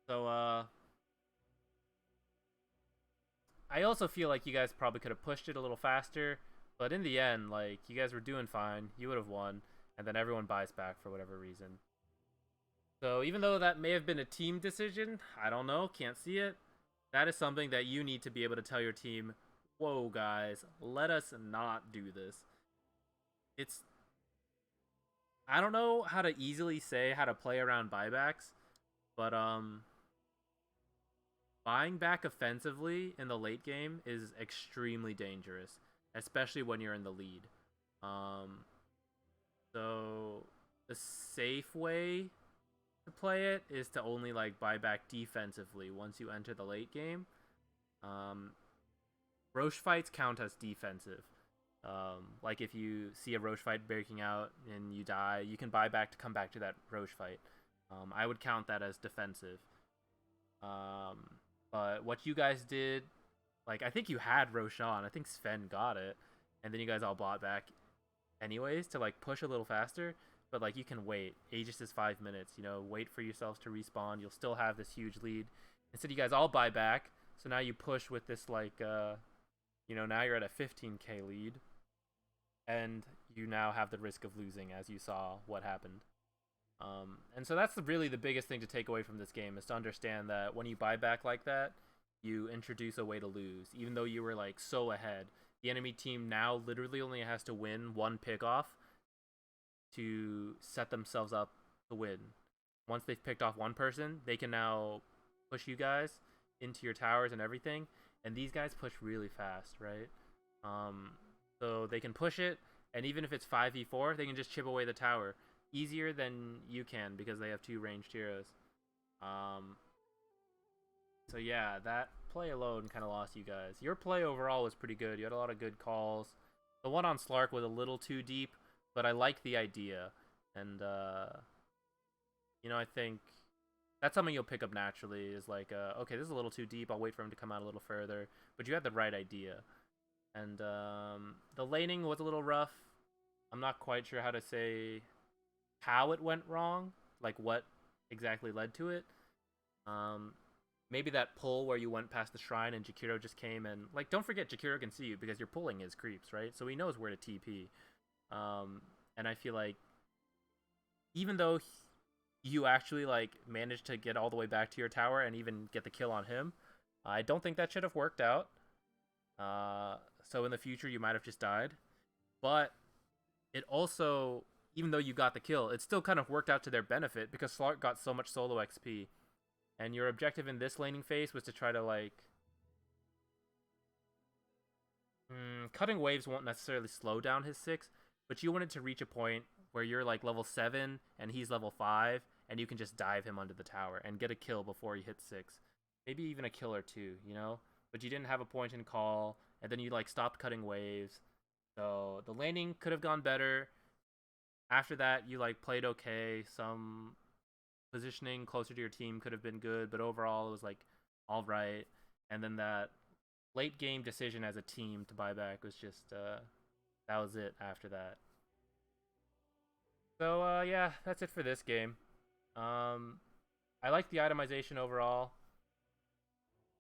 So, I also feel like you guys probably could have pushed it a little faster, but in the end, like, you guys were doing fine, you would have won, and then everyone buys back for whatever reason. So, even though that may have been a team decision, I don't know, can't see it, that is something that you need to be able to tell your team, whoa, guys, let us not do this. I don't know how to easily say how to play around buybacks, but, buying back offensively in the late game is extremely dangerous, especially when you're in the lead. So the safe way to play it is to only like buy back defensively once you enter the late game. Roche fights count as defensive. Like if you see a Roche fight breaking out and you die, you can buy back to come back to that Roche fight. I would count that as defensive. But what you guys did, like I think you had Roche on. I think Sven got it, and then you guys all bought back anyways to like push a little faster. But like you can wait. Aegis is 5 minutes. You know, wait for yourselves to respawn. You'll still have this huge lead. Instead, you guys all buy back. So now you push with this like, you know, now you're at a 15k lead, and you now have the risk of losing, as you saw what happened. And so that's really the biggest thing to take away from this game, is to understand that when you buy back like that, you introduce a way to lose. Even though you were like so ahead, the enemy team now literally only has to win one pickoff to set themselves up to win. Once they've picked off one person, they can now push you guys into your towers and everything. And these guys push really fast, right? So they can push it, and even if it's 5v4, they can just chip away the tower easier than you can because they have 2 ranged heroes. So yeah, that play alone kind of lost you guys. Your play overall was pretty good. You had a lot of good calls. The one on Slark was a little too deep, but I like the idea. And, you know, I think that's something you'll pick up naturally, is like, okay, this is a little too deep. I'll wait for him to come out a little further. But you had the right idea. And the laning was a little rough. I'm not quite sure how to say how it went wrong, like what exactly led to it. Maybe that pull where you went past the shrine and Jakiro just came and, like, don't forget Jakiro can see you because you're pulling his creeps, right? So he knows where to TP. And I feel like even though you actually like managed to get all the way back to your tower and even get the kill on him, I don't think that should have worked out. So in the future you might have just died. But it also, even though you got the kill, it still kind of worked out to their benefit because Slark got so much solo XP. And your objective in this laning phase was to try to, like... cutting waves won't necessarily slow down his 6, but you wanted to reach a point where you're, like, level 7 and he's level 5, and you can just dive him under the tower and get a kill before he hits 6. Maybe even a kill or 2, you know? But you didn't have a point in call, and then you, like, stopped cutting waves. So the laning could have gone better. After that, you, like, played okay. Some positioning closer to your team could have been good, but overall it was like all right. And then that late game decision as a team to buy back was just that was it after that. So yeah, that's it for this game. I like the itemization overall.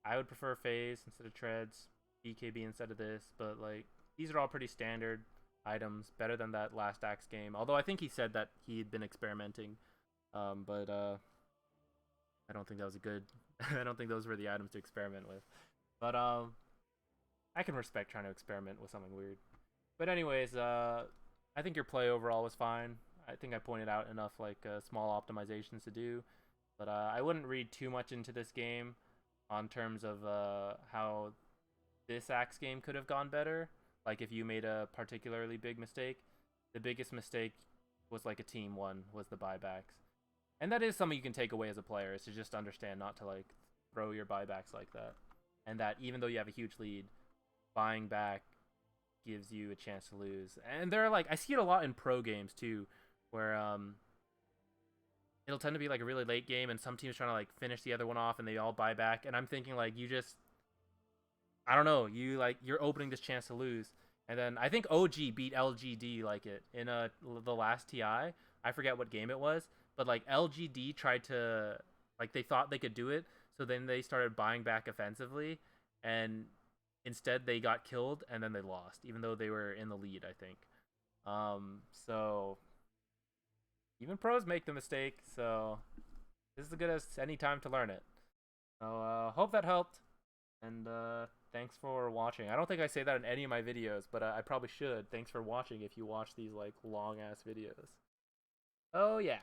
I would prefer phase instead of treads, BKB instead of this, but like these are all pretty standard items, better than that last Axe game. Although I think he said that he had been experimenting. But I don't think that was a good... I don't think those were the items to experiment with. But I can respect trying to experiment with something weird. But anyways, I think your play overall was fine. I think I pointed out enough like small optimizations to do. But I wouldn't read too much into this game on terms of how this Axe game could have gone better. Like if you made a particularly big mistake. The biggest mistake was like a team one, was the buybacks. And that is something you can take away as a player, is to just understand not to like throw your buybacks like that. And that even though you have a huge lead, buying back gives you a chance to lose. And there are like, I see it a lot in pro games too, where it'll tend to be like a really late game and some teams trying to like finish the other one off and they all buy back. And I'm thinking like, you just, I don't know, you're opening this chance to lose. And then I think OG beat LGD like it in the last TI. I forget what game it was. But, like, LGD tried to, like, they thought they could do it, so then they started buying back offensively, and instead they got killed, and then they lost, even though they were in the lead, I think. So, even pros make the mistake, so this is as good as any time to learn it. So, hope that helped, and thanks for watching. I don't think I say that in any of my videos, but I probably should. Thanks for watching if you watch these, like, long-ass videos. Oh, yeah.